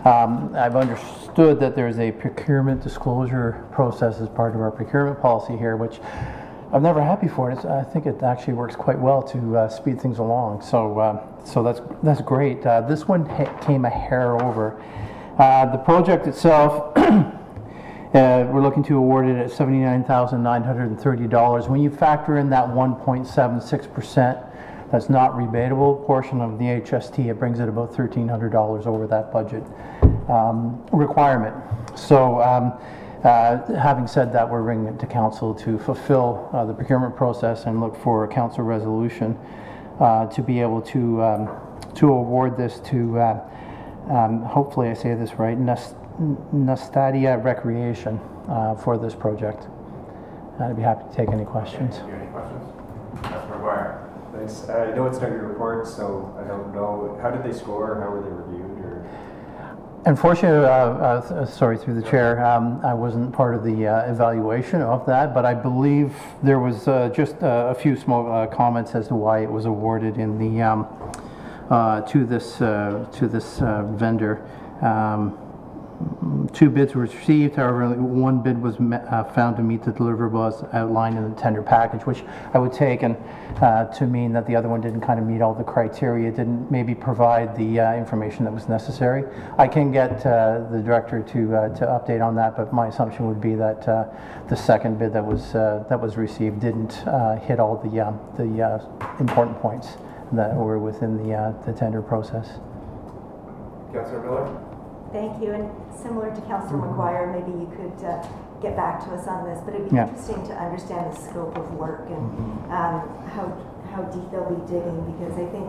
I've understood that there's a procurement disclosure process as part of our procurement policy here, which I've never had before. I think it actually works quite well to speed things along. So that's great. This one came a hair over. The project itself, we're looking to award it at $79,930. When you factor in that 1.76%, that's not rebatable portion of the HST, it brings it about $1,300 over that budget requirement. So. Having said that, we're bringing it to council to fulfill the procurement process and look for a council resolution to be able to award this to, hopefully I say this right, Nastadia Recreation for this project. I'd be happy to take any questions. Do you have any questions? Councilor McGuire. Thanks. I know it's not your report, so I don't know. How did they score? How were they reviewed? Or Unfortunately, sorry, through the chair, I wasn't part of the evaluation of that, but I believe there was just a few small comments as to why it was awarded in the to this vendor. 2 bids were received, however, only 1 bid was found to meet the deliverables outlined in the tender package, which I would take and to mean that the other one didn't kind of meet all the criteria, didn't maybe provide the information that was necessary. I can get the director to update on that, but my assumption would be that the second bid that was received didn't hit all the important points that were within the tender process. Councillor Miller? Thank you, and similar to Councillor McGuire, maybe you could get back to us on this, but it'd be Yeah. interesting to understand the scope of work and how deep they'll be digging, because I think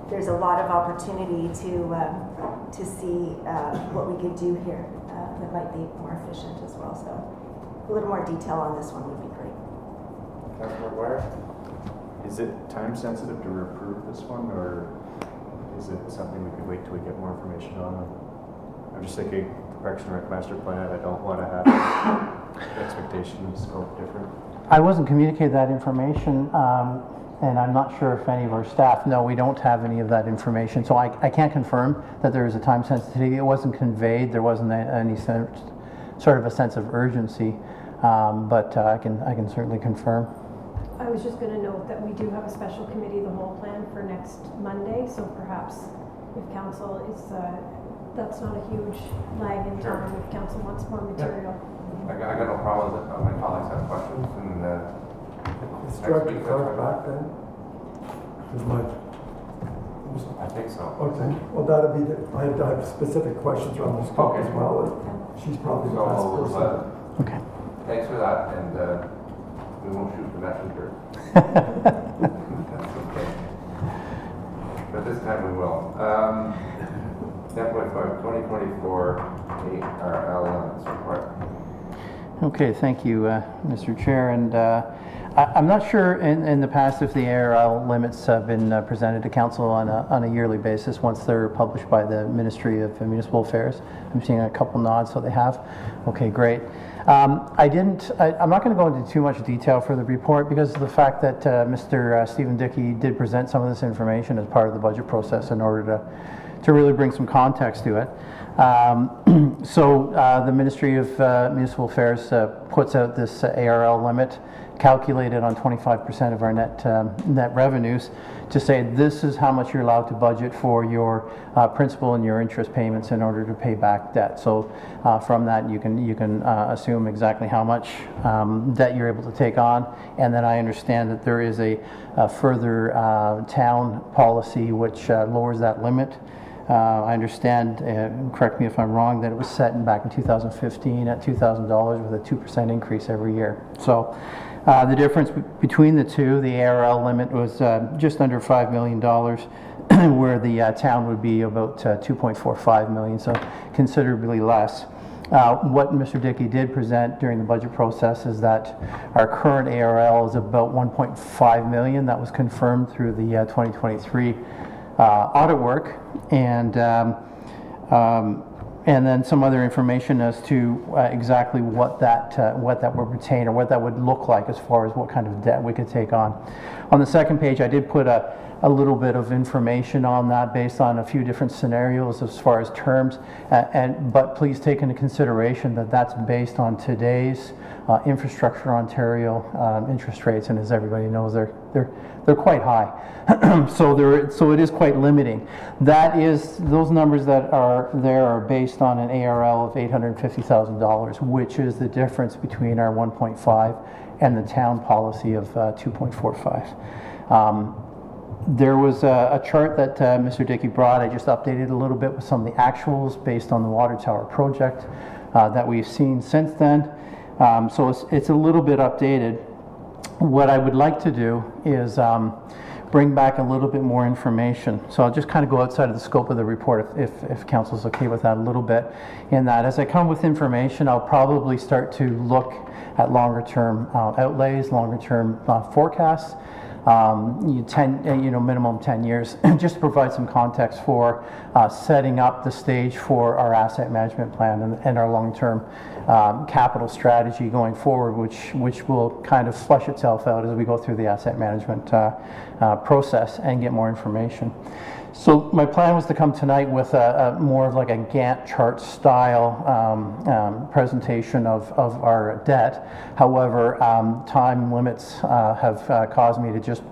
there's a lot of opportunity to see what we could do here that might be more efficient as well. So a little more detail on this one would be great. Councillor McGuire? Is it time sensitive to approve this one, or is it something we could wait till we get more information on? I'm just thinking, Parks and Rec master plan, I don't want to have the expectation of scope different. I wasn't communicated that information, and I'm not sure if any of our staff know. We don't have any of that information, so I can't confirm that there is a time sensitivity. It wasn't conveyed. There wasn't any sort of a sense of urgency, but I can certainly confirm. I was just going to note that we do have a special committee of the whole plan for next Monday, so perhaps if council is, that's not a huge lag in time if council wants more material. I got no problem with it. My colleagues have questions, and Is Director Clark back then? Is my, I think so. okay, well, that'll be, I have specific questions around the scope as well. She's probably the best So, person. Okay. thanks for that, and we won't shoot the messenger. That's okay. But this time we will. 10.5, 2024 ARL limits report. Okay, thank you, Mr. Chair. And I'm not sure in the past if the ARL limits have been presented to council on a yearly basis once they're published by the Ministry of Municipal Affairs. I'm seeing a couple nods, so they have. Okay, great. I'm not going to go into too much detail for the report because of the fact that Mr. Stephen Dickey did present some of this information as part of the budget process in order to really bring some context to it. So the Ministry of Municipal Affairs puts out this ARL limit calculated on 25% of our net revenues to say this is how much you're allowed to budget for your principal and your interest payments in order to pay back debt. So from that you can assume exactly how much debt you're able to take on, and then I understand that there is a further town policy which lowers that limit. I understand, correct me if I'm wrong, that it was set back in 2015 at $2,000 with a 2% increase every year. So the difference between the two, the ARL limit was just under $5 million, where the town would be about $2.45 million, so considerably less. What Mr. Dickey did present during the budget process is that our current ARL is about $1.5 million. That was confirmed through the 2023 audit work, and then some other information as to exactly what that would pertain, or what that would look like as far as what kind of debt we could take on. On the second page, I did put a little bit of information on that based on a few different scenarios as far as terms, but please take into consideration that that's based on today's Infrastructure Ontario interest rates, and as everybody knows, they're quite high. So it is quite limiting. Those numbers that are there are based on an ARL of $850,000, which is the difference between our 1.5 and the town policy of 2.45. There was a chart that Mr. Dickey brought. I just updated a little bit with some of the actuals based on the water tower project that we've seen since then. So it's a little bit updated. What I would like to do is bring back a little bit more information. So I'll just kind of go outside of the scope of the report if council's okay with that a little bit. In that, as I come with information, I'll probably start to look at longer term outlays, longer term forecasts, minimum 10 years, just to provide some context for setting up the stage for our asset management plan and our long-term capital strategy going forward, which will kind of flush itself out as we go through the asset management process and get more information. So my plan was to come tonight with a more of like a Gantt chart style presentation of our debt. However, time limits have caused me to just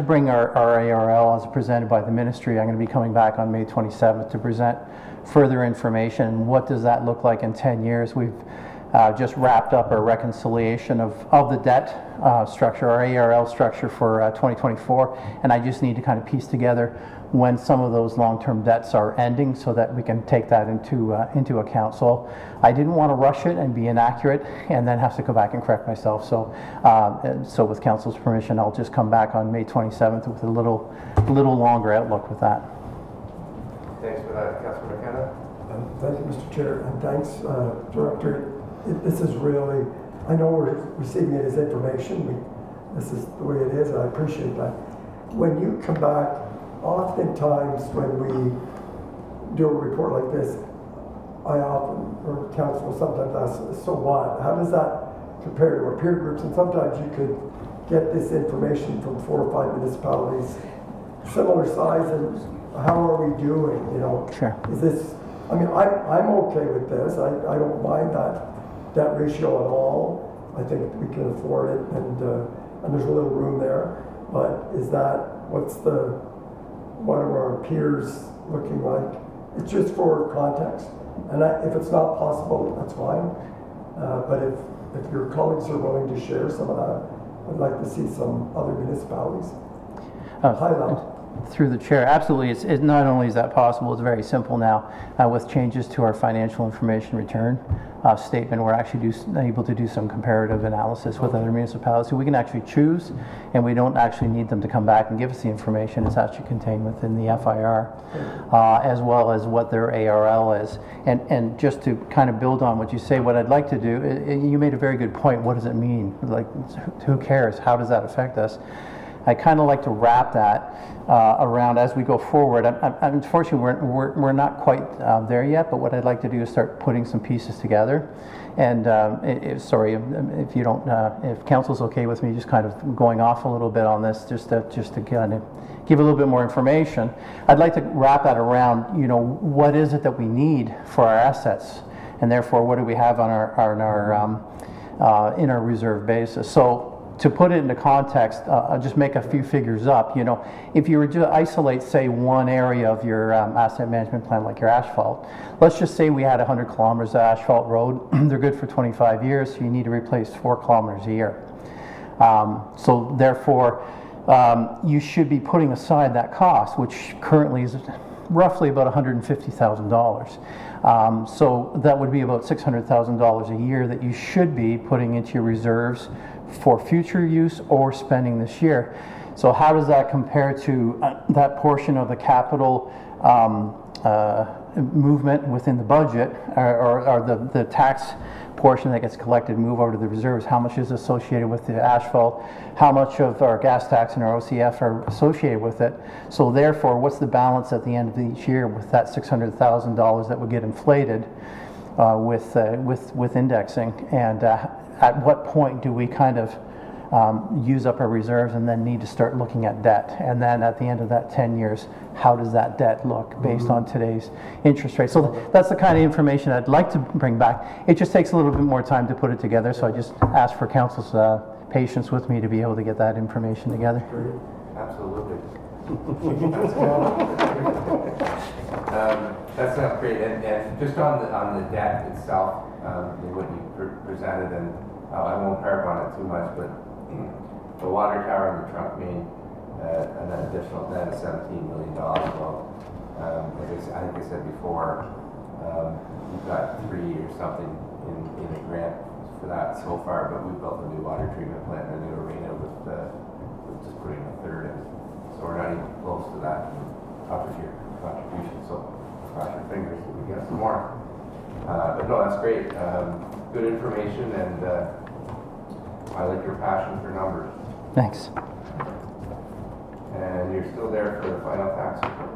bring our ARL as presented by the ministry. I'm going to be coming back on May 27th to present further information. What does that look like in 10 years? We've just wrapped up our reconciliation of the debt structure, our ARL structure for 2024, and I just need to kind of piece together when some of those long-term debts are ending so that we can take that into account. So I didn't want to rush it and be inaccurate and then have to go back and correct myself. So so with council's permission, I'll just come back on May 27th with a little longer outlook with that. Thanks for that, Councilor McKenna. Thank you, Mr. Chair, and thanks, Director. This is really, I know we're receiving it as information. This is the way it is, and I appreciate that. When you come back, oftentimes when we do a report like this, I often, or council sometimes ask, so what? How does that compare to our peer groups? And sometimes you could get this information from 4 or 5 municipalities, similar size, and how are we doing, you know? Sure. Is this, I mean, I'm okay with this. I don't mind that ratio at all. I think we can afford it, and there's a little room there. But is that, what are our peers looking like? It's just for context. And if it's not possible, that's fine. But if your colleagues are willing to share some of that, I'd like to see some other municipalities highlight. Through the chair, absolutely. It's not only is that possible, it's very simple now. With changes to our financial information return statement, we're actually able to do some comparative analysis with other municipalities. So we can actually choose, and we don't actually need them to come back and give us the information. It's actually contained within the FIR, as well as what their ARL is. And just to kind of build on what you say, what I'd like to do, you made a very good point. What does it mean? Like, who cares? How does that affect us? I kind of like to wrap that around as we go forward. Unfortunately, we're not quite there yet, but what I'd like to do is start putting some pieces together. And sorry, if you don't, if council's okay with me just kind of going off a little bit on this, just to kind of give a little bit more information. I'd like to wrap that around, you know, what is it that we need for our assets, and therefore what do we have on our in our reserve basis. So, to put it into context, I'll just make a few figures up. You know, if you were to isolate, say, one area of your asset management plan, like your asphalt, let's just say we had 100 kilometers of asphalt road. They're good for 25 years, so you need to replace 4 kilometers a year. So therefore, you should be putting aside that cost, which currently is roughly about $150,000. So that would be about $600,000 a year that you should be putting into your reserves for future use or spending this year. So how does that compare to that portion of the capital movement within the budget, or the tax portion that gets collected move over to the reserves? How much is associated with the asphalt? How much of our gas tax and our OCF are associated with it? So therefore, what's the balance at the end of each year with that $600,000 that would get inflated with indexing? And at what point do we kind of use up our reserves and then need to start looking at debt? And then at the end of that 10 years, how does that debt look based on today's interest rate? So that's the kind of information I'd like to bring back. It just takes a little bit more time to put it together, so I just ask for council's patience with me to be able to get that information together. Absolutely. That sounds great. And just on the debt itself, what you presented, and I won't harp on it too much, but the water tower and the trunk main, and an additional debt of $17 million. Well, I think I said before, we've got 3 or something in a grant for that so far, but we built a new water treatment plant in a new arena with just putting a third in. So we're not even close to that top of your contribution. So cross your fingers that we get some more. But no, that's great. Good information, and I like your passion for numbers. Thanks. And you're still there for the final tax report?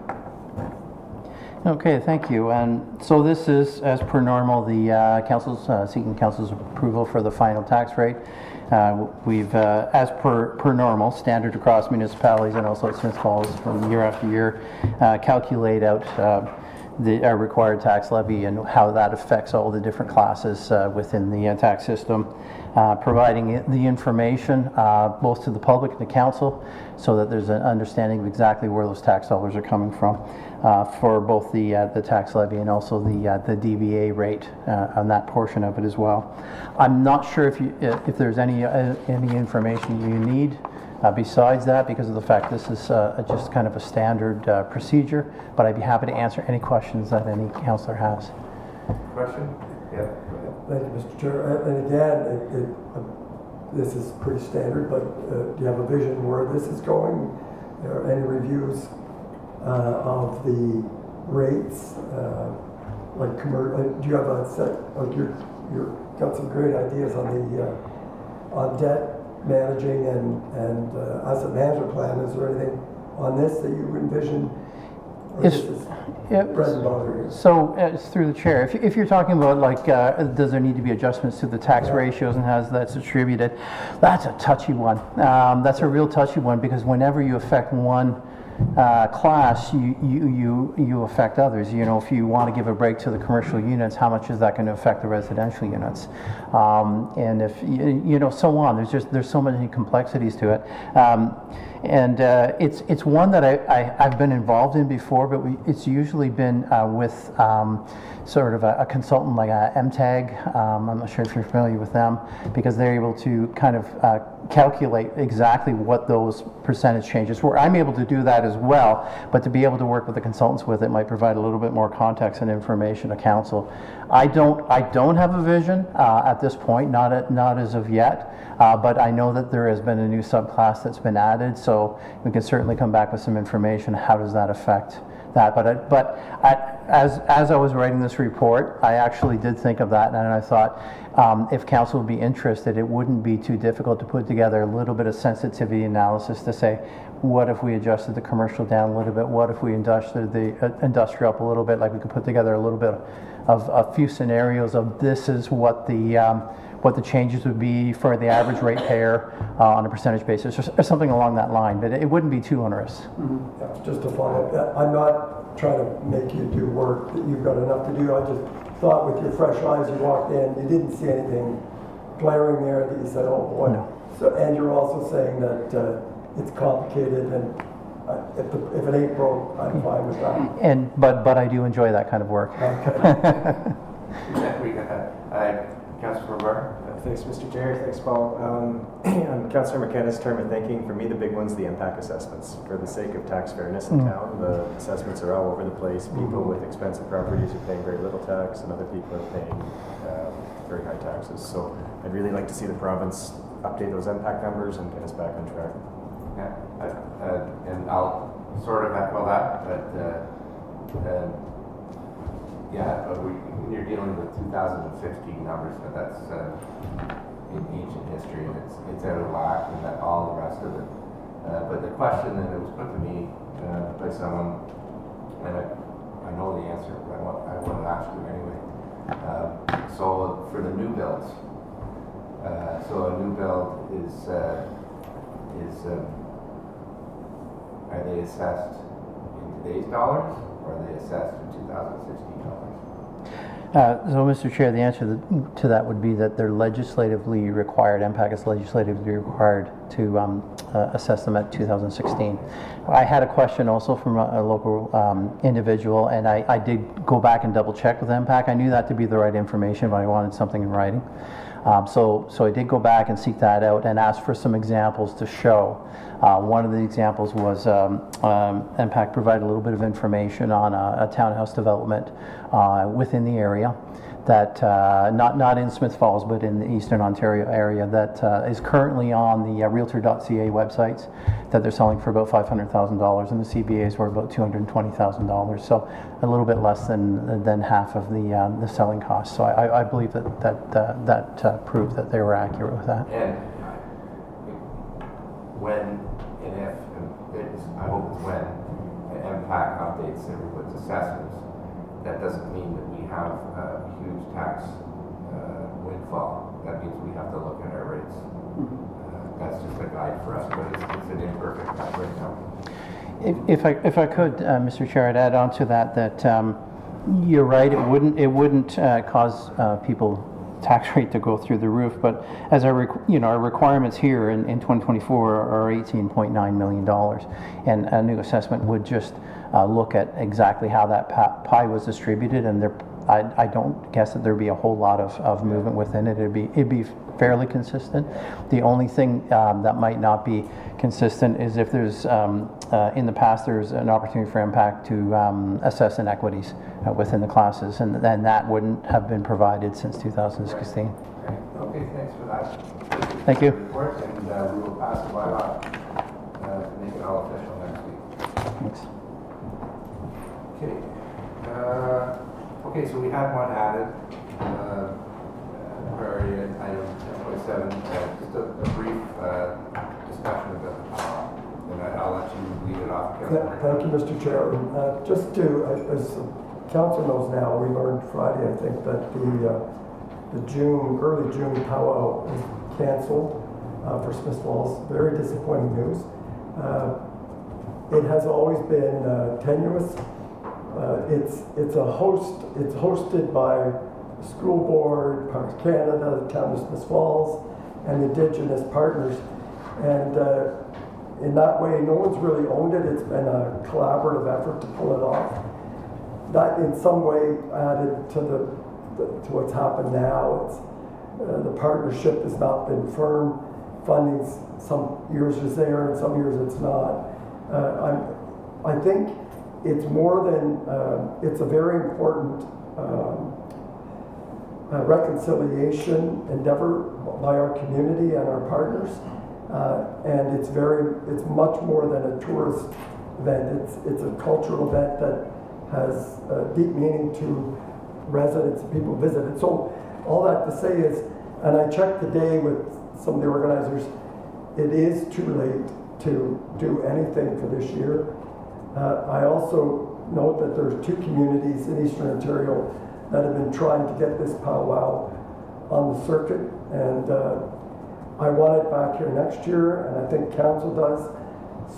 Okay, thank you. And so this is, as per normal, the council's seeking council's approval for the final tax rate. We've, as per normal, standard across municipalities and also at Smith Falls from year after year, calculate out the required tax levy and how that affects all the different classes within the tax system. Providing the information both to the public and the council so that there's an understanding of exactly where those tax dollars are coming from for both the tax levy and also the DVA rate on that portion of it as well. I'm not sure if there's any information you need besides that, because of the fact this is just kind of a standard procedure, but I'd be happy to answer any questions that any councillor has. Question? Yeah. Thank you, Mr. Chair. And again, this is pretty standard, but do you have a vision where this is going? Are any reviews of the rates? Do you have a set? You've got some great ideas on the on debt managing and asset management plan. Is there anything on this that you envision? So it's through the chair. If you're talking about like, does there need to be adjustments to the tax ratios and how that's distributed? That's a touchy one. That's a real touchy one, because whenever you affect one class, you affect others. You know, if you want to give a break to the commercial units, how much is that going to affect the residential units? And if you know, so on. There's so many complexities to it. And it's one that I've been involved in before, but it's usually been with sort of a consultant like MTAG. I'm not sure if you're familiar with them, because they're able to kind of calculate exactly what those percentage changes were. I'm able to do that as well, but to be able to work with the consultants with it might provide a little bit more context and information to council. I don't have a vision at this point, not as of yet. But I know that there has been a new subclass that's been added, so we can certainly come back with some information. How does that affect that? But as I was writing this report, I actually did think of that, and I thought if council would be interested, it wouldn't be too difficult to put together a little bit of sensitivity analysis to say, what if we adjusted the commercial down a little bit? What if we adjusted the industrial up a little bit? Like, we could put together a little bit of a few scenarios of this is what the changes would be for the average ratepayer on a percentage basis, or something along that line, but it wouldn't be too onerous. Mm-hmm. Yeah, just to follow up, I'm not trying to make you do work that you've got enough to do. I just thought with your fresh eyes, you walked in, you didn't see anything glaring there that you said, oh boy. No. So, and you're also saying that it's complicated, and if it ain't broke, I'm fine with that. But I do enjoy that kind of work. Okay. Councillor Barr. Thanks, Mr. Chair. Thanks, Paul. On Councillor McKenna's term of thinking, for me, the big one's the impact assessments. For the sake of tax fairness in town, the assessments are all over the place. People with expensive properties are paying very little tax, and other people are paying very high taxes. So I'd really like to see the province update those impact numbers and get us back on track. Yeah, and I'll sort of echo that, but you're dealing with 2015 numbers, but that's in ancient history, and it's out of whack, and that all the rest of it. But the question that was put to me by someone, and I know the answer, but I want to ask you anyway. So for the new builds, so a new build is are they assessed in today's dollars, or are they assessed in 2016 dollars? So, Mr. Chair, the answer to that would be that they're legislatively required, MPAC is legislatively required to assess them at 2016. I had a question also from a local individual, and I did go back and double check with MPAC. I knew that to be the right information, but I wanted something in writing. So I did go back and seek that out and ask for some examples to show. One of the examples was MPAC provided a little bit of information on a townhouse development within the area that, not in Smith Falls, but in the Eastern Ontario area, that is currently on the Realtor.ca websites, that they're selling for about $500,000, and the CBAs were about $220,000. So a little bit less than half of the selling cost. So I believe that proved that they were accurate with that. And when and if, and I hope it's when, the MPAC updates everyone's assessments, that doesn't mean that we have a huge tax windfall. That means we have to look at our rates. That's just a guide for us, but it's an imperfect guide right now. If I could, Mr. Chair, I'd add on to that you're right. It wouldn't cause people tax rate to go through the roof, but as our requirements here in 2024 are $18.9 million, and a new assessment would just look at exactly how that pie was distributed, and I don't guess that there'd be a whole lot of movement within it. It'd be fairly consistent. The only thing that might not be consistent is if there's in the past there's an opportunity for impact to assess inequities within the classes, and then that wouldn't have been provided since 2016. Okay, thanks for that. Thank you. Report, and we will pass the bylaw to make it all official next week. Thanks. Okay. Okay, so we had one added. Priority item 10.7. Just a brief discussion about the power, and I'll let you lead it off. Thank you, Mr. Chair. Just to, as Council knows now, we learned Friday, I think, that the early June powwow is canceled for Smith Falls. Very disappointing news. It has always been tenuous. It's hosted by the School Board, Parks Canada, the Town of Smith Falls, and Indigenous partners. And in that way, no one's really owned it. It's been a collaborative effort to pull it off. That in some way added to what's happened now. It's the partnership has not been firm. Funding some years is there and some years it's not. I think it's more than it's a very important reconciliation endeavor by our community and our partners, and it's much more than a tourist event. It's a cultural event that has deep meaning to residents and people who visit it. So all that to say is, and I checked today with some of the organizers, it is too late to do anything for this year. I also note that there's 2 communities in Eastern Ontario that have been trying to get this powwow on the circuit, and I want it back here next year, and I think Council does.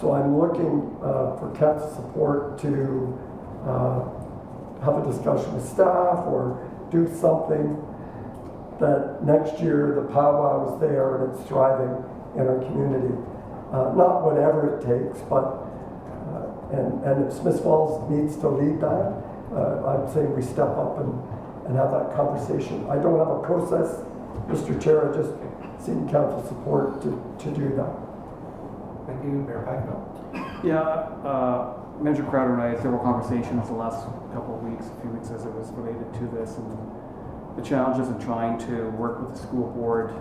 So I'm looking for Council support to have a discussion with staff or do something that next year the powwow is there and it's thriving in our community. Not whatever it takes, but and if Smith Falls needs to lead that, I'm saying we step up and have that conversation. I don't have a process, Mr. Chair, I just seek Council support to do that. Thank you, Mayor Packnell. Yeah, Manager Crowder and I had several conversations the last couple of weeks, a few weeks as it was related to this, and the challenges in trying to work with the school board,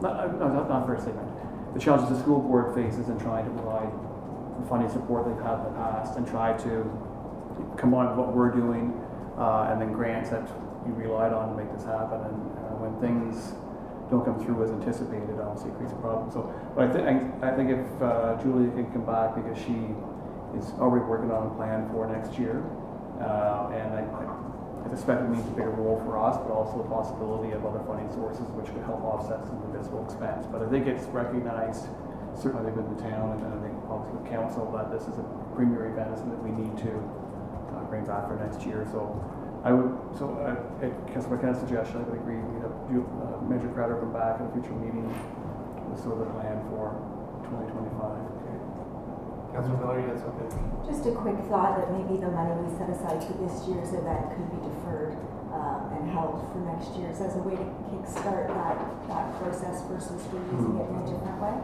not for a statement, the challenges the school board faces in trying to provide the funding support they've had in the past and try to combine with what we're doing and then grants that you relied on to make this happen. And when things don't come through as anticipated, obviously it creates a problem. So, but I think if Julie can come back, because she is already working on a plan for next year, and I suspect it means a bigger role for us, but also the possibility of other funding sources which could help offset some of the visible expense. But I think it's recognized, certainly within the town, and I think obviously with council, that this is a premier event and that we need to bring back for next year. So I guess my kind of suggestion, I would agree, we have Manager Crowder come back at a future meeting with sort of the plan for 2025. Councilor Miller, you had something? Just a quick thought that maybe the money we set aside for this year's event could be deferred and held for next year's as a way to kickstart that process versus reusing it in a different way.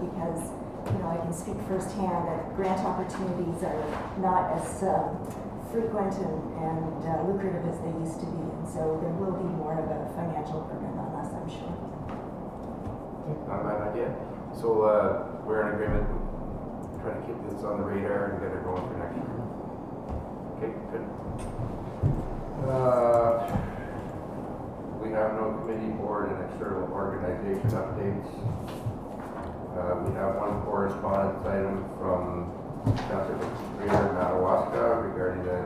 Because I can speak firsthand that grant opportunities are not as frequent and lucrative as they used to be, and so there will be more of a financial burden on us, I'm sure. Not a bad idea. So we're in agreement. Try to keep this on the radar and get it going for next year. Okay, good. We have no committee, board, and external organization updates. We have one correspondence item from Councilor Greer Madawaska regarding the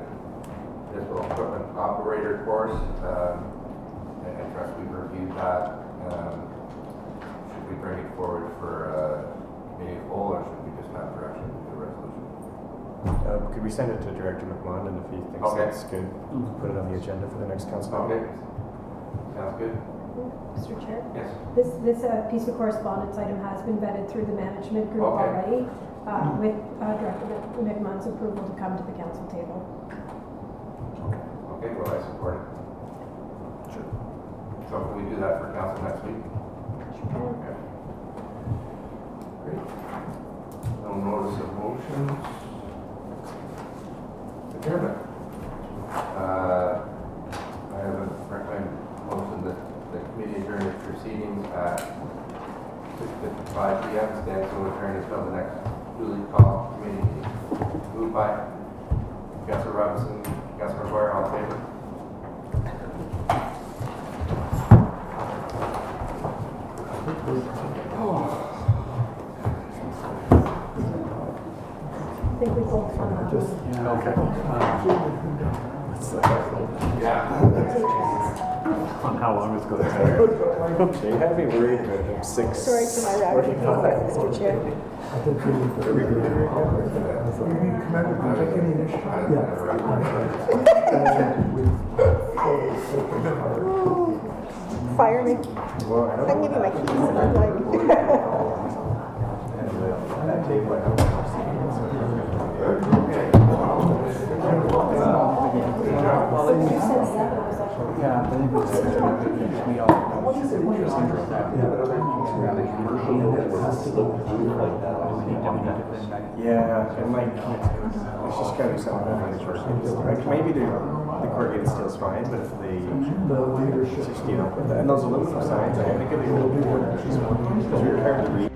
municipal equipment operator course. I trust we've reviewed that. Should we bring it forward for committee of whole, or should we just have direction to the resolution? Could we send it to Director McMahon, and if he thinks Okay. it's good, put it on the agenda for the next council Okay, meeting? sounds good. Mr. Chair? Yes. This piece of correspondence item has been vetted through the management group Okay. already, with Director McMahon's approval to come to the council table. Okay, well, I support it. Sure. So can we do that for council next week? Okay. Great. No notice of motions. Adjournment. I have a recommend motion that the committee adjourn its proceedings at 6:55 p.m. Stand so adjourned until the next duly called committee meeting. Moved by Councilor Robinson, Councilor McGuire, all in favor? I think we both on that Just, one. Okay. On how long it's going to take. They have me worried about them 6. Sorry for my rabbit Mr. Chair. I think we need to. You need commitment to take any initiative. Fire me. Well, I don't I can give you my keys if I'd like. Yeah, I think it's we all. Yeah, and like, it's just gotta be something different. Like, maybe the corrugated steel's fine, but if they, The leadership. and those aluminum signs, I think it'd be a little bit more. Because we're trying to read.